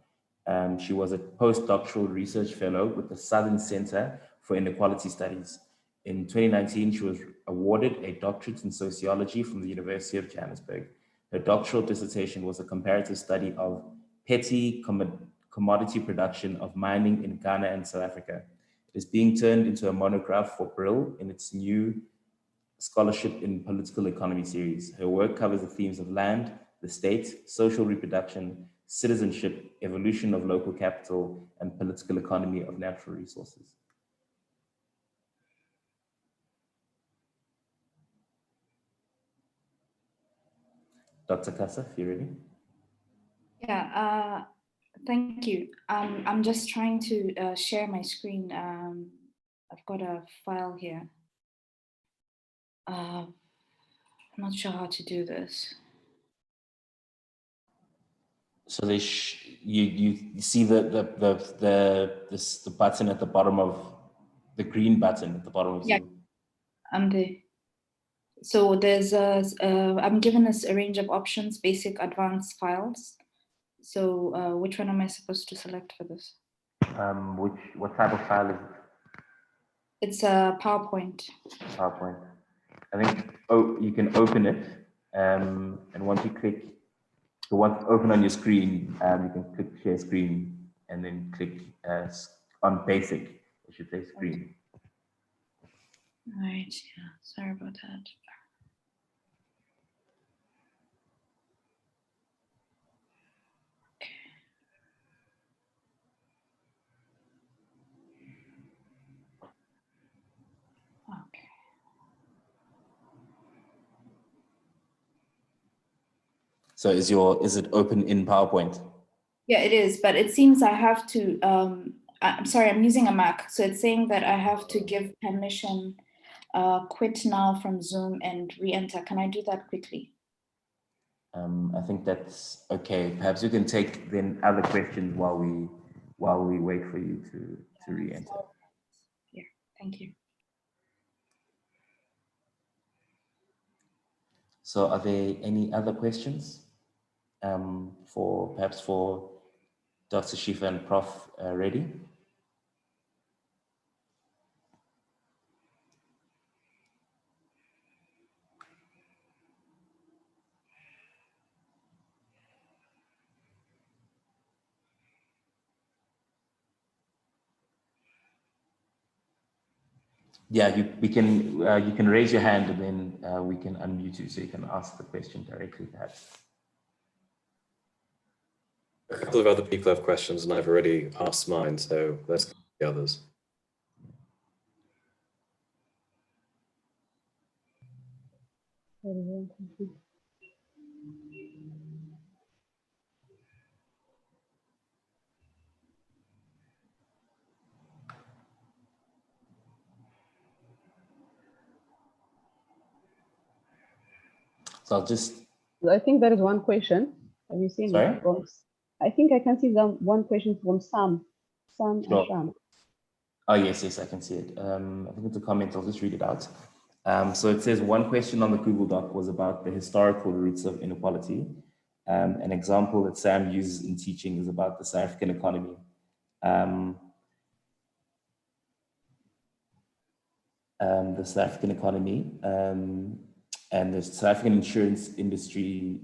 She was a postdoctoral research fellow with the Southern Center for Inequality Studies. In 2019, she was awarded a doctorate in sociology from the University of Johannesburg. Her doctoral dissertation was a comparative study of petty commodity production of mining in Ghana and South Africa. It is being turned into a monograph for Brill in its new Scholarship in Political Economy series. Her work covers the themes of land, the state, social reproduction, citizenship, evolution of local capital, and political economy of natural resources. Dr. Kassa, if you're ready. Yeah, thank you. I'm just trying to share my screen. I've got a file here. I'm not sure how to do this. So they you see the button at the bottom of the green button at the bottom of Zoom. I'm there. So there's I'm given a range of options: basic, advanced, files. So which one am I supposed to select for this? What type of file is it? It's a PowerPoint. PowerPoint. I think you can open it, and once you click the one open on your screen, you can click share screen and then click on basic. It should say screen. All right. Yeah. Sorry about that. Okay. So is it open in PowerPoint? Yeah, it is, but it seems I have to, I'm sorry, I'm using a Mac. So it's saying that I have to give permission, quit now from Zoom and re-enter. Can I do that quickly? I think that's okay. Perhaps you can take then other questions while we wait for you to re-enter. Yeah, thank you. So are there any other questions perhaps for Dr. Shifa and Prof Reddy? Yeah, you can raise your hand and then we can unmute you so you can ask the question directly perhaps. A couple of other people have questions and I've already asked mine, so let's go to the others. So I'll just... I think there is one question. Have you seen Sorry? it? I think I can see one question from Sam Sure. Asham. Oh, yes, I can see it. I think it's a comment. I'll just read it out. So it says, one question on the Google Doc was about the historical roots of inequality. An example that Sam uses in teaching is about the South African economy. The South African economy. and the South African insurance industry.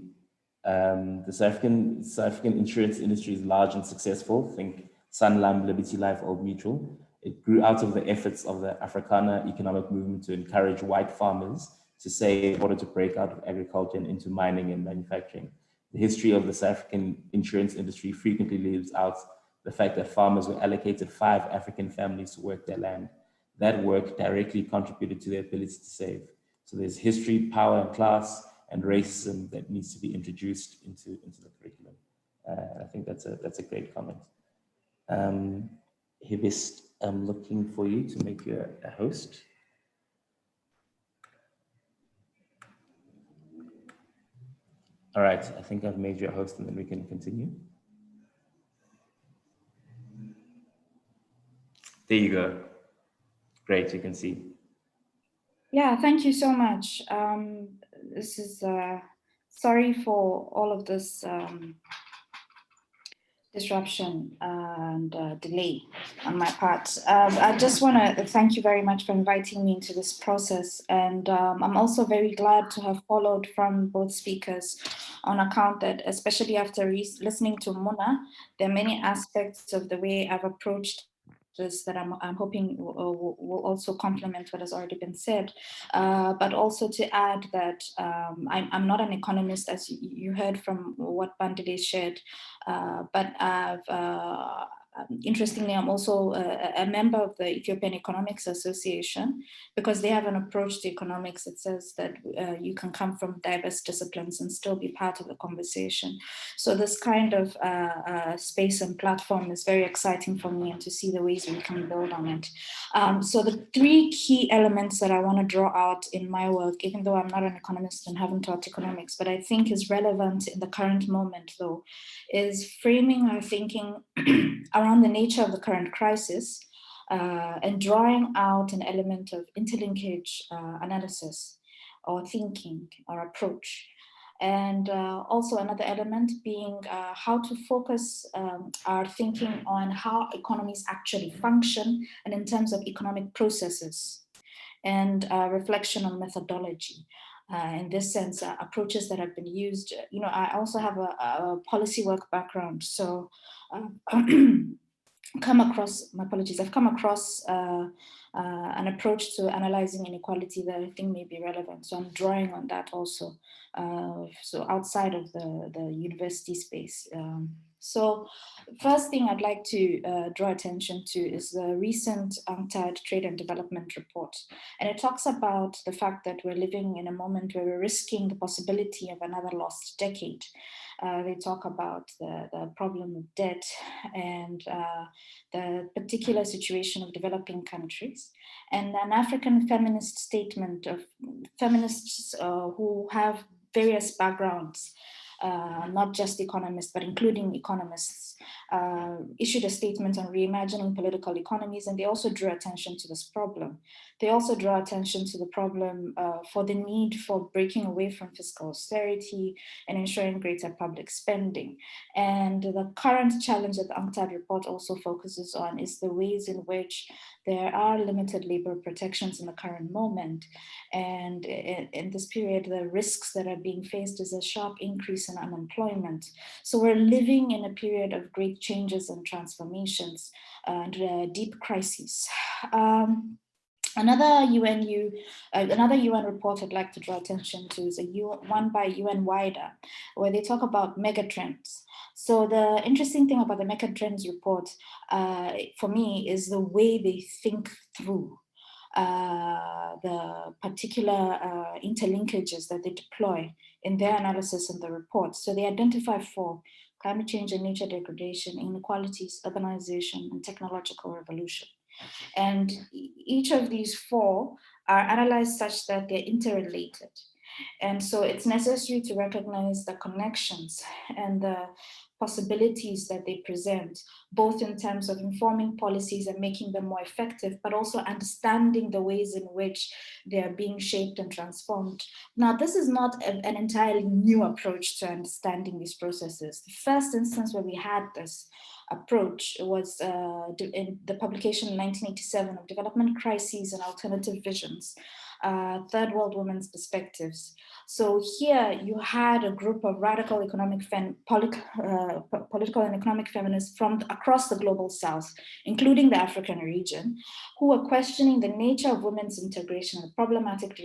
The South African insurance industry is large and successful. Think Sanlam, Liberty Life, Old Mutual. It grew out of the efforts of the Afrikaner economic movement to encourage white farmers to save in order to break out of agriculture and into mining and manufacturing. The history of the South African insurance industry frequently leaves out the fact that farmers were allocated 5 African families to work their land. That work directly contributed to their ability to save. So there's history, power, and class, and racism that needs to be introduced into the curriculum. I think that's a great comment. Hibist, I'm looking for you to make you a host. All right, I think I've made you a host, and then we can continue. There you go. Great, you can see. Yeah, thank you so much. This is, sorry for all of this disruption and delay on my part. I just want to thank you very much for inviting me into this process. And I'm also very glad to have followed from both speakers on account that, especially after listening to Muna, there are many aspects of the way I've approached this that I'm hoping will also complement what has already been said, but also to add that I'm not an economist, as you heard from what Bandile shared, but interestingly, I'm also a member of the Ethiopian Economics Association, because they have an approach to economics that says that you can come from diverse disciplines and still be part of the conversation. So this kind of space and platform is very exciting for me, and to see the ways we can build on it. So the 3 key elements that I want to draw out in my work, even though I'm not an economist and haven't taught economics, but I think is relevant in the current moment though, is framing our thinking around the nature of the current crisis, and drawing out an element of interlinkage analysis or thinking or approach. And also another element being how to focus our thinking on how economies actually function, and in terms of economic processes, and reflection on methodology. In this sense, approaches that have been used. You know, I also have a policy work background, so come across, my apologies, I've come across an approach to analyzing inequality that I think may be relevant. So I'm drawing on that also, so outside of the university space. So first thing I'd like to draw attention to is the recent UNCTAD Trade and Development Report. And it talks about the fact that we're living in a moment where we're risking the possibility of another lost decade. They talk about the problem of debt and the particular situation of developing countries, and an African feminist statement of feminists who have various backgrounds, not just economists, but including economists, issued a statement on reimagining political economies, and they also drew attention to this problem. They also draw attention to the problem for the need for breaking away from fiscal austerity and ensuring greater public spending. And the current challenge that the UNCTAD report also focuses on is the ways in which there are limited labor protections in the current moment. And in this period, the risks that are being faced is a sharp increase in unemployment. So we're living in a period of great changes and transformations and deep crises. Another UN report I'd like to draw attention to is one by UN WIDER, where they talk about megatrends. So the interesting thing about the megatrends report, for me, is the way they think through the particular interlinkages that they deploy in their analysis in the report. So they identify 4: climate change and nature degradation, inequalities, urbanization, and technological revolution. And each of these 4 are analyzed such that they're interrelated. And so it's necessary to recognize the connections and the possibilities that they present, both in terms of informing policies and making them more effective, but also understanding the ways in which they are being shaped and transformed. Now, this is not an entirely new approach to understanding these processes. The first instance where we had this approach was in the publication in 1987 of Development Crises and Alternative Visions, third world women's perspectives. So here you had a group of radical political and economic feminists from across the global south, including the African region, who were questioning the nature of women's integration and problematic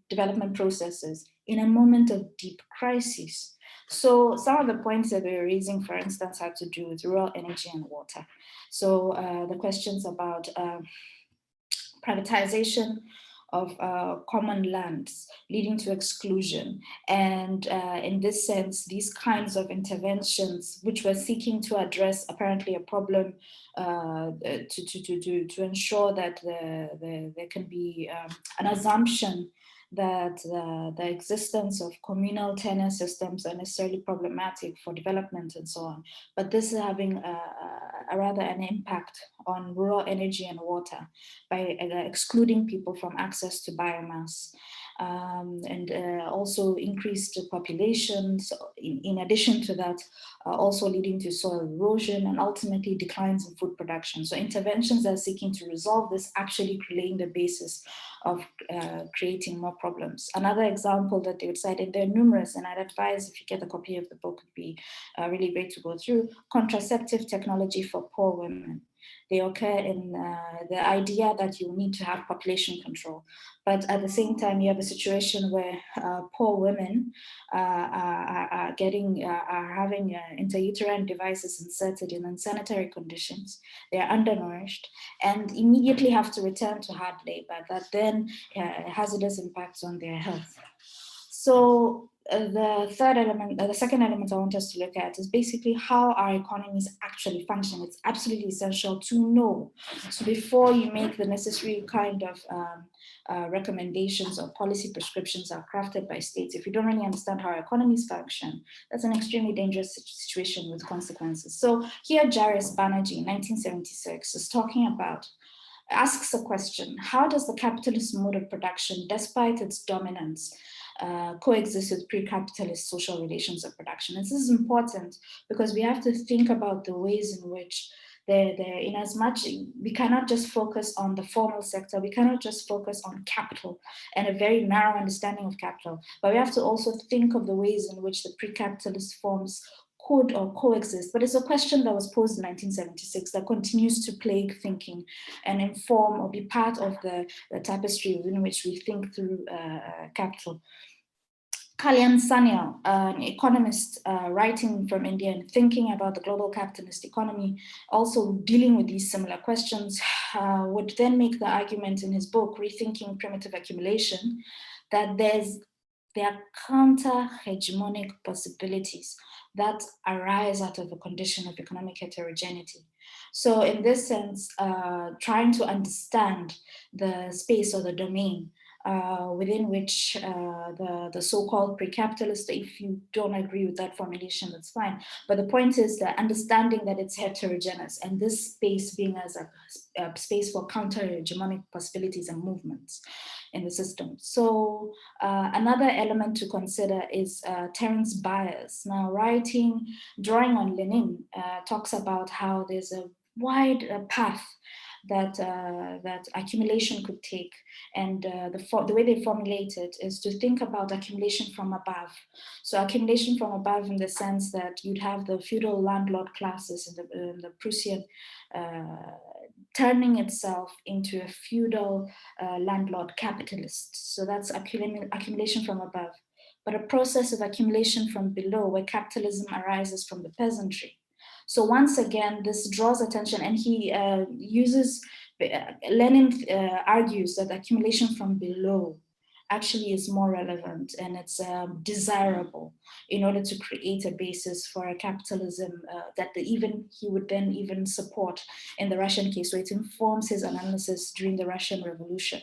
development processes in a moment of deep crisis. So some of the points that we were raising, for instance, had to do with rural energy and water. So the questions about privatization of common lands leading to exclusion. And in this sense, these kinds of interventions, which were seeking to address apparently a problem to ensure that there can be an assumption that the existence of communal tenure systems are necessarily problematic for development and so on. But this is having rather an impact on rural energy and water by excluding people from access to biomass. And also increased populations, in addition to that, also leading to soil erosion and ultimately declines in food production. So interventions that are seeking to resolve this actually laying the basis of creating more problems. Another example that they would cite, and there are numerous, and I'd advise if you get a copy of the book, it'd be really great to go through, contraceptive technology for poor women. They occur in the idea that you need to have population control. But at the same time, you have a situation where poor women are having intrauterine devices inserted in unsanitary conditions. They are undernourished and immediately have to return to hard labor that then hazardous impacts on their health. So the second element I want us to look at is basically how our economies actually function. It's absolutely essential to know. So before you make the necessary kind of recommendations or policy prescriptions are crafted by states, if you don't really understand how our economies function, that's an extremely dangerous situation with consequences. So here Jairus Banerjee in 1976 is talking about, asks a question: how does the capitalist mode of production, despite its dominance, coexist with pre-capitalist social relations of production? And this is important because we have to think about the ways in which in as much we cannot just focus on the formal sector, we cannot just focus on capital and a very narrow understanding of capital, but we have to also think of the ways in which the pre-capitalist forms could or coexist. But it's a question that was posed in 1976 that continues to plague thinking and inform or be part of the tapestry within which we think through capital. Kalyan Sanyal, an economist writing from India and thinking about the global capitalist economy, also dealing with these similar questions, would then make the argument in his book, Rethinking Primitive Accumulation, that there are counter-hegemonic possibilities that arise out of a condition of economic heterogeneity. So in this sense, trying to understand the space or the domain within which the so-called pre-capitalist, if you don't agree with that formulation, that's fine. But the point is that understanding that it's heterogeneous and this space being as a space for counter-hegemonic possibilities and movements in the system. So another element to consider is Terence Byers. Now drawing on Lenin, talks about how there's a wide path that accumulation could take. And the way they formulate it is to think about accumulation from above. So accumulation from above in the sense that you'd have the feudal landlord classes in the Prussian turning itself into a feudal landlord capitalist. So that's accumulation from above. But a process of accumulation from below where capitalism arises from the peasantry. So once again, this draws attention, and he Lenin argues that accumulation from below actually is more relevant and it's desirable in order to create a basis for a capitalism that he would then even support in the Russian case. So it informs his analysis during the Russian Revolution.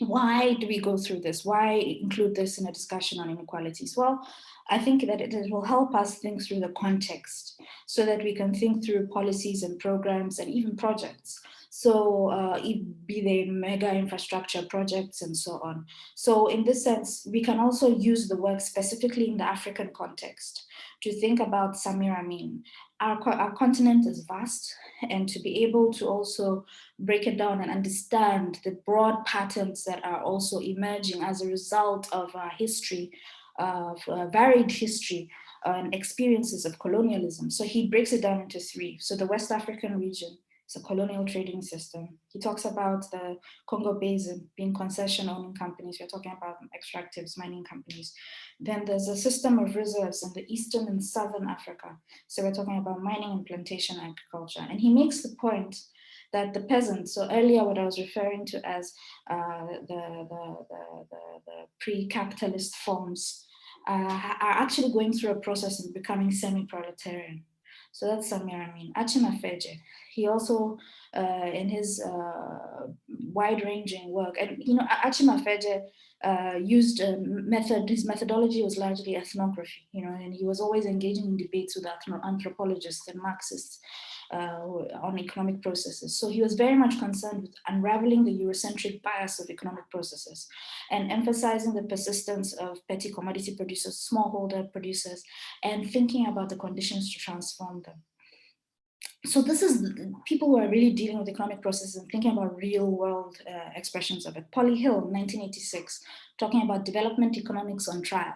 Why do we go through this? Why include this in a discussion on inequalities? Well, I think that it will help us think through the context so that we can think through policies and programs and even projects. So be they mega infrastructure projects and so on. So in this sense, we can also use the work specifically in the African context to think about Samir Amin our continent is vast, and to be able to also break it down and understand the broad patterns that are also emerging as a result of our history, of varied history and experiences of colonialism. So he breaks it down into three. So the West African region is a colonial trading system. He talks about the Congo Basin being concession-owning companies. We're talking about extractives, mining companies. Then there's a system of reserves in the Eastern and Southern Africa. So we're talking about mining and plantation agriculture. And he makes the point that the peasants, so earlier what I was referring to as the pre-capitalist forms, are actually going through a process of becoming semi-proletarian. So that's Samir Amin. Achimafeje, he also, in his wide-ranging work, and Achimafeje used his methodology was largely ethnography, and he was always engaging in debates with anthropologists and Marxists on economic processes. So he was very much concerned with unraveling the Eurocentric bias of economic processes and emphasizing the persistence of petty commodity producers, smallholder producers, and thinking about the conditions to transform them. So this is people who are really dealing with economic processes and thinking about real world expressions of it. Polly Hill, 1986, talking about development economics on trial.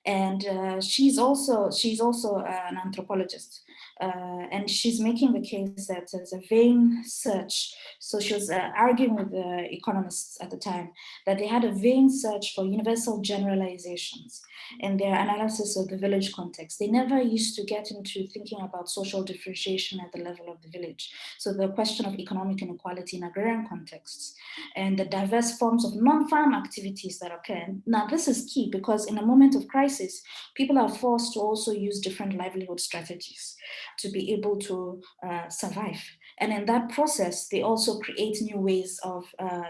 And she's also an anthropologist, and she's making the case that there's a vain search. So she was arguing with the economists at the time that they had a vain search for universal generalizations in their analysis of the village context. They never used to get into thinking about social differentiation at the level of the village. So the question of economic inequality in agrarian contexts and the diverse forms of non-farm activities that occur. Now this is key because in a moment of crisis, people are forced to also use different livelihood strategies to be able to survive. And in that process, they also create new ways of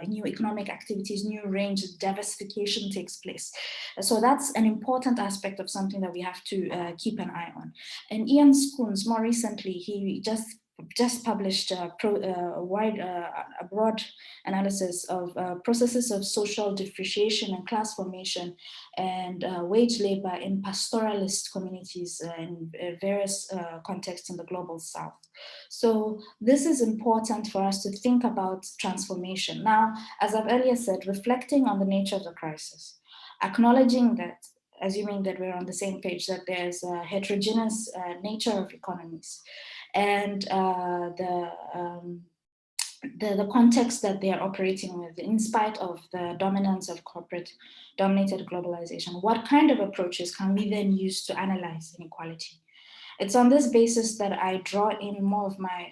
new economic activities, new range of diversification takes place. So that's an important aspect of something that we have to keep an eye on. And Ian Schoons, more recently, he just published a broad analysis of processes of social differentiation and class formation and wage labor in pastoralist communities in various contexts in the global south. So this is important for us to think about transformation. Now, as I've earlier said, reflecting on the nature of the crisis, acknowledging that, assuming that we're on the same page, that there's a heterogeneous nature of economies, and the context that they are operating with, in spite of the dominance of corporate-dominated globalization. What kind of approaches can we then use to analyze inequality? It's on this basis that I draw in more of my,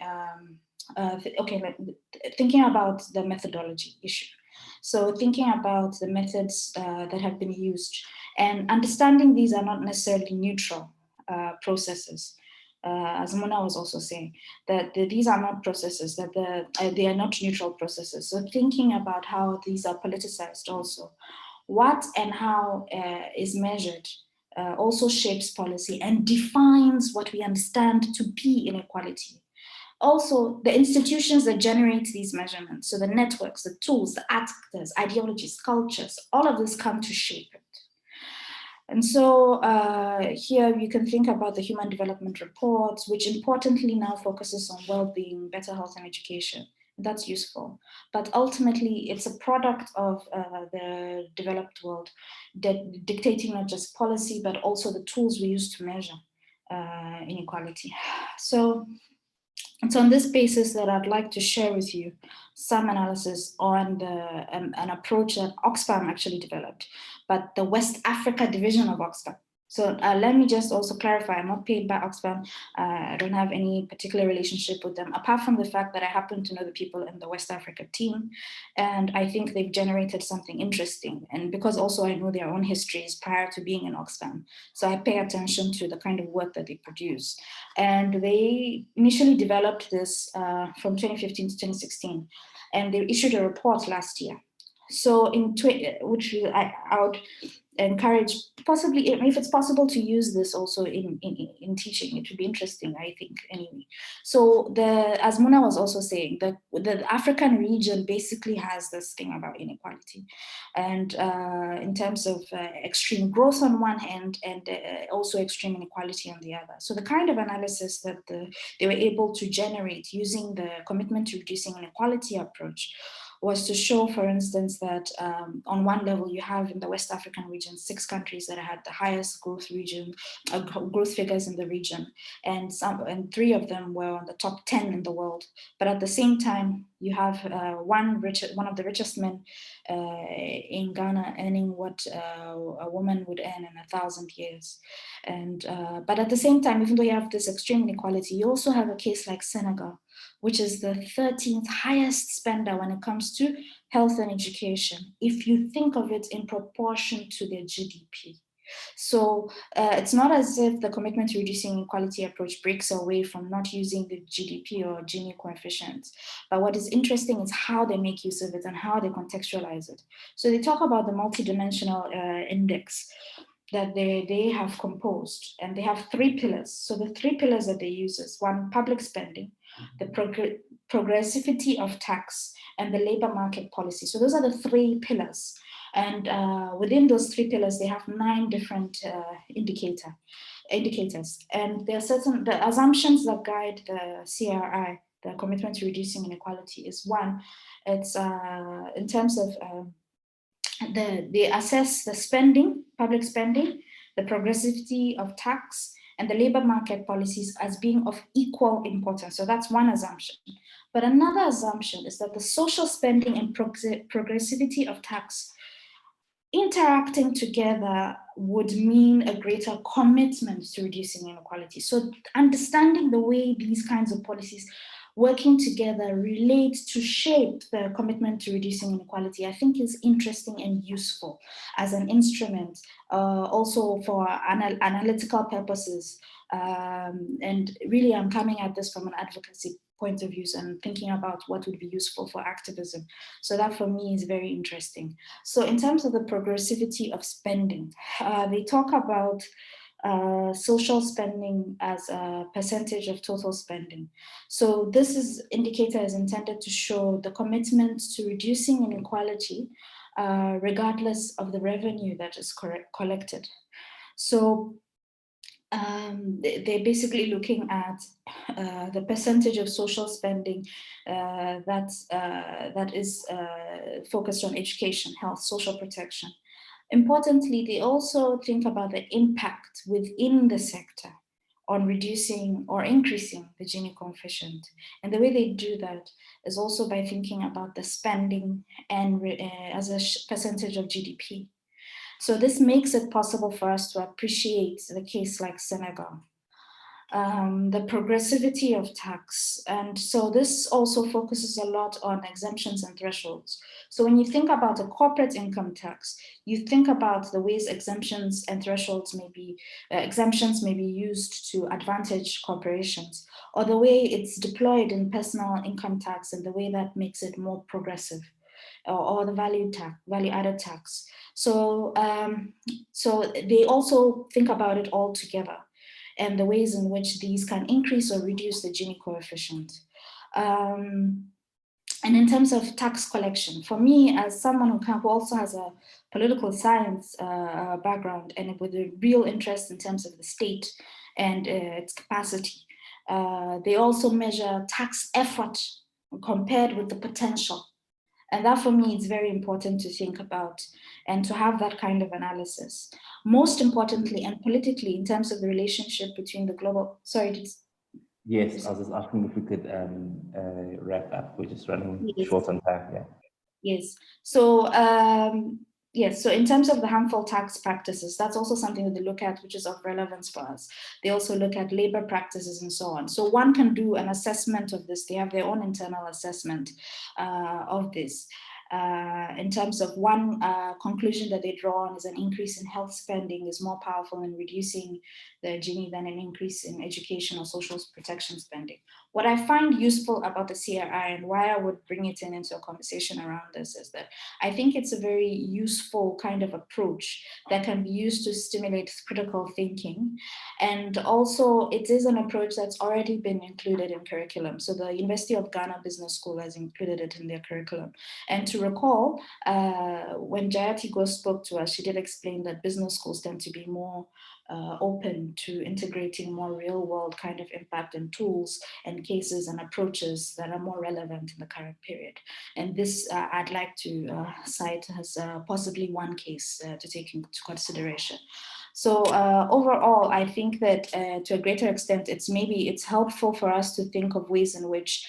thinking about the methodology issue. So thinking about the methods that have been used and understanding these are not necessarily neutral processes. As Muna was also saying, that these are not processes, that they are not neutral processes. So thinking about how these are politicized also. What and how is measured also shapes policy and defines what we understand to be inequality. Also, the institutions that generate these measurements, so the networks, the tools, the actors, ideologies, cultures, all of this come to shape it. And so here you can think about the Human Development Reports, which importantly now focuses on well-being, better health and education. That's useful. But ultimately, it's a product of the developed world dictating not just policy, but also the tools we use to measure inequality. So it's on this basis that I'd like to share with you some analysis on an approach that Oxfam actually developed, but the West Africa division of Oxfam. So let me just also clarify, I'm not paid by Oxfam. I don't have any particular relationship with them, apart from the fact that I happen to know the people in the West Africa team. And I think they've generated something interesting. And because also I know their own histories prior to being in Oxfam. So I pay attention to the kind of work that they produce. And they initially developed this from 2015 to 2016. And they issued a report last year. So which I would encourage, possibly if it's possible, to use this also in teaching. It would be interesting, I think, anyway. So as Muna was also saying, the African region basically has this thing about inequality, and in terms of extreme growth on one hand, and also extreme inequality on the other. So the kind of analysis that they were able to generate using the commitment to reducing inequality approach was to show, for instance, that on one level you have in the West African region 6 countries that had the highest growth figures in the region, and 3 of them were on the top 10 in the world. But at the same time, you have one of the richest men in Ghana earning what a woman would earn in 1,000 years. And but at the same time, even though you have this extreme inequality, you also have a case like Senegal, which is the 13th highest spender when it comes to health and education, if you think of it in proportion to their GDP. So it's not as if the commitment to reducing inequality approach breaks away from not using the GDP or Gini coefficient. But what is interesting is how they make use of it and how they contextualize it. So they talk about the multidimensional index that they have composed, and they have 3 pillars. So the 3 pillars that they use is 1, public spending, the progressivity of tax, and the labor market policy. So those are the 3 pillars. And within those 3 pillars, they have 9 different indicators. And there are the assumptions that guide the CRI, the commitment to reducing inequality, is 1, it's in terms of they assess the spending, public spending, the progressivity of tax, and the labor market policies as being of equal importance. So that's one assumption. But another assumption is that the social spending and progressivity of tax interacting together would mean a greater commitment to reducing inequality. So understanding the way these kinds of policies working together relate to shape the commitment to reducing inequality, I think is interesting and useful as an instrument, also for analytical purposes. And really, I'm coming at this from an advocacy point of view and thinking about what would be useful for activism. So that for me is very interesting. So in terms of the progressivity of spending, they talk about social spending as a percentage of total spending. So this indicator is intended to show the commitment to reducing inequality regardless of the revenue that is collected. So they're basically looking at the percentage of social spending that is focused on education, health, social protection. Importantly, they also think about the impact within the sector on reducing or increasing the Gini coefficient. And the way they do that is also by thinking about the spending and as a percentage of GDP. So this makes it possible for us to appreciate the case like Senegal, the progressivity of tax. And so this also focuses a lot on exemptions and thresholds. So when you think about a corporate income tax, you think about the ways exemptions and thresholds exemptions may be used to advantage corporations, or the way it's deployed in personal income tax and the way that makes it more progressive, or the value-added tax. So, so they also think about it all together and the ways in which these can increase or reduce the Gini coefficient. And in terms of tax collection, for me, as someone who also has a political science background and with a real interest in terms of the state and its capacity, they also measure tax effort compared with the potential. And that for me is very important to think about and to have that kind of analysis. Most importantly and politically, in terms of the relationship between the global, Yes, I was just asking if we could wrap up. We're just running short on time, yeah. Yes, so yes, so in terms of the harmful tax practices, that's also something that they look at, which is of relevance for us. They also look at labor practices and so on. So one can do an assessment of this. They have their own internal assessment of this. In terms of one conclusion that they draw on is an increase in health spending is more powerful in reducing the Gini than an increase in education or social protection spending. what I find useful about the CRI and why I would bring it into a conversation around this is that I think it's a very useful kind of approach that can be used to stimulate critical thinking. And also it is an approach that's already been included in curriculum. So the University of Ghana Business School has included it in their curriculum. And to recall, when Jayati Go spoke to us, she did explain that business schools tend to be more open to integrating more real world kind of impact and tools and cases and approaches that are more relevant in the current period. And this I'd like to cite as possibly one case to take into consideration. So overall, I think that to a greater extent, it's helpful for us to think of ways in which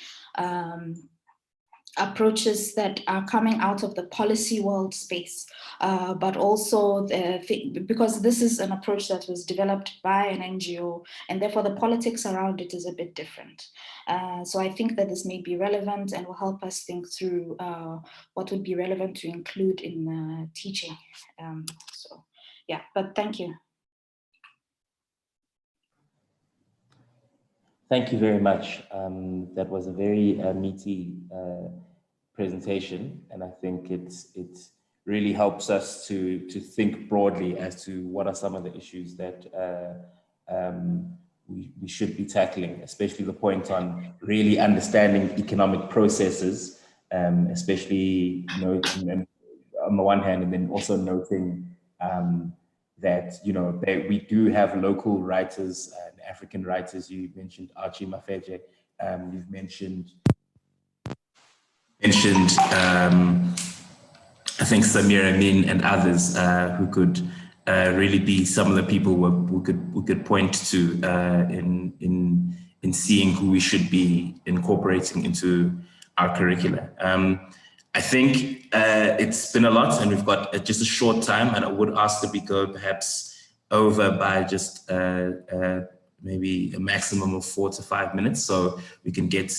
approaches that are coming out of the policy world space, but also because this is an approach that was developed by an NGO, and therefore the politics around it is a bit different. So I think that this may be relevant and will help us think through what would be relevant to include in teaching. So yeah, but thank you. Thank you very much. That was a very meaty presentation, and I think it really helps us to think broadly as to what are some of the issues that we should be tackling, especially the point on really understanding economic processes, especially on the one hand, and then also noting that we do have local writers and African writers. You mentioned Archie Mafeje. You've mentioned I think Samir Amin and others who could really be some of the people we could point to in seeing who we should be incorporating into our curricula. I think it's been a lot, and we've got just a short time, and I would ask that we go perhaps over by just maybe a maximum of 4 to 5 minutes, so we can get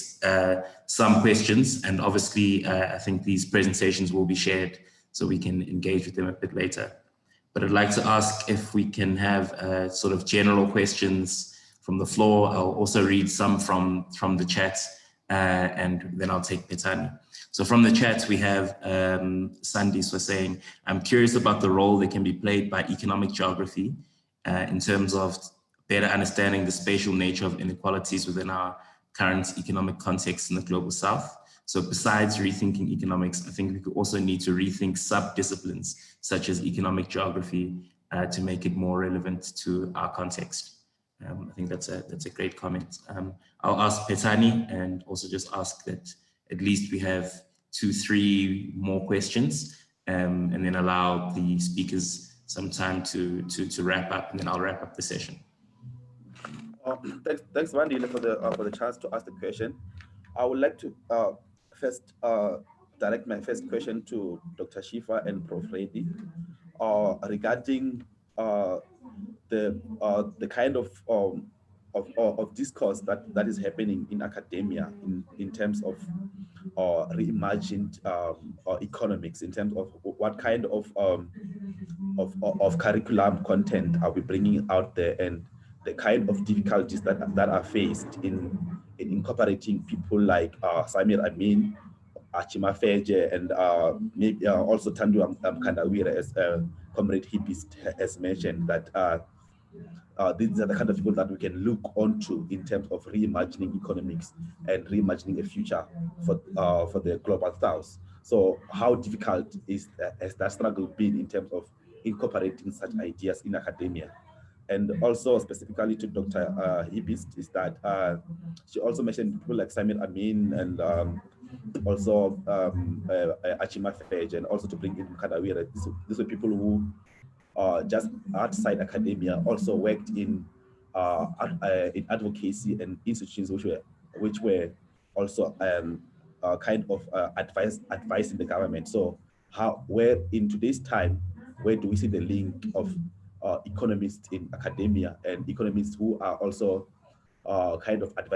some questions. And obviously, I think these presentations will be shared so we can engage with them a bit later. But I'd like to ask if we can have sort of general questions from the floor. I'll also read some from the chat, and then I'll take Petani. So from the chat, we have Sandis was saying, I'm curious about the role that can be played by economic geography in terms of better understanding the spatial nature of inequalities within our current economic context in the global South. So besides rethinking economics, I think we could also need to rethink sub-disciplines such as economic geography to make it more relevant to our context. I think that's a great comment. I'll ask Petani and also just ask that at least we have 2-3 more questions, and then allow the speakers some time to wrap up, and then I'll wrap up the session. Thanks, Vandile, for the chance to ask the question. I would like to first direct my first question to Dr. Shifa and Prof Reddy regarding the kind of discourse that is happening in academia in terms of reimagined economics, in terms of what kind of curriculum content are we bringing out there, and the kind of difficulties that are faced in incorporating people like Samir Amin, Achima Feje, and maybe also Tandu Kandawira, as Comrade Hippist has mentioned, that these are the kind of people that we can look onto in terms of reimagining economics and reimagining a future for the global South. So how difficult has that struggle been in terms of incorporating such ideas in academia? And also specifically to Dr. Hippist is that she also mentioned people like Samir Amin and also Achima Fej, and also to bring in Kadawira. These were people who just outside academia also worked in advocacy and institutions which were also kind of advising the government. So where in today's time, where do we see the link of economists in academia and economists who are also kind of advising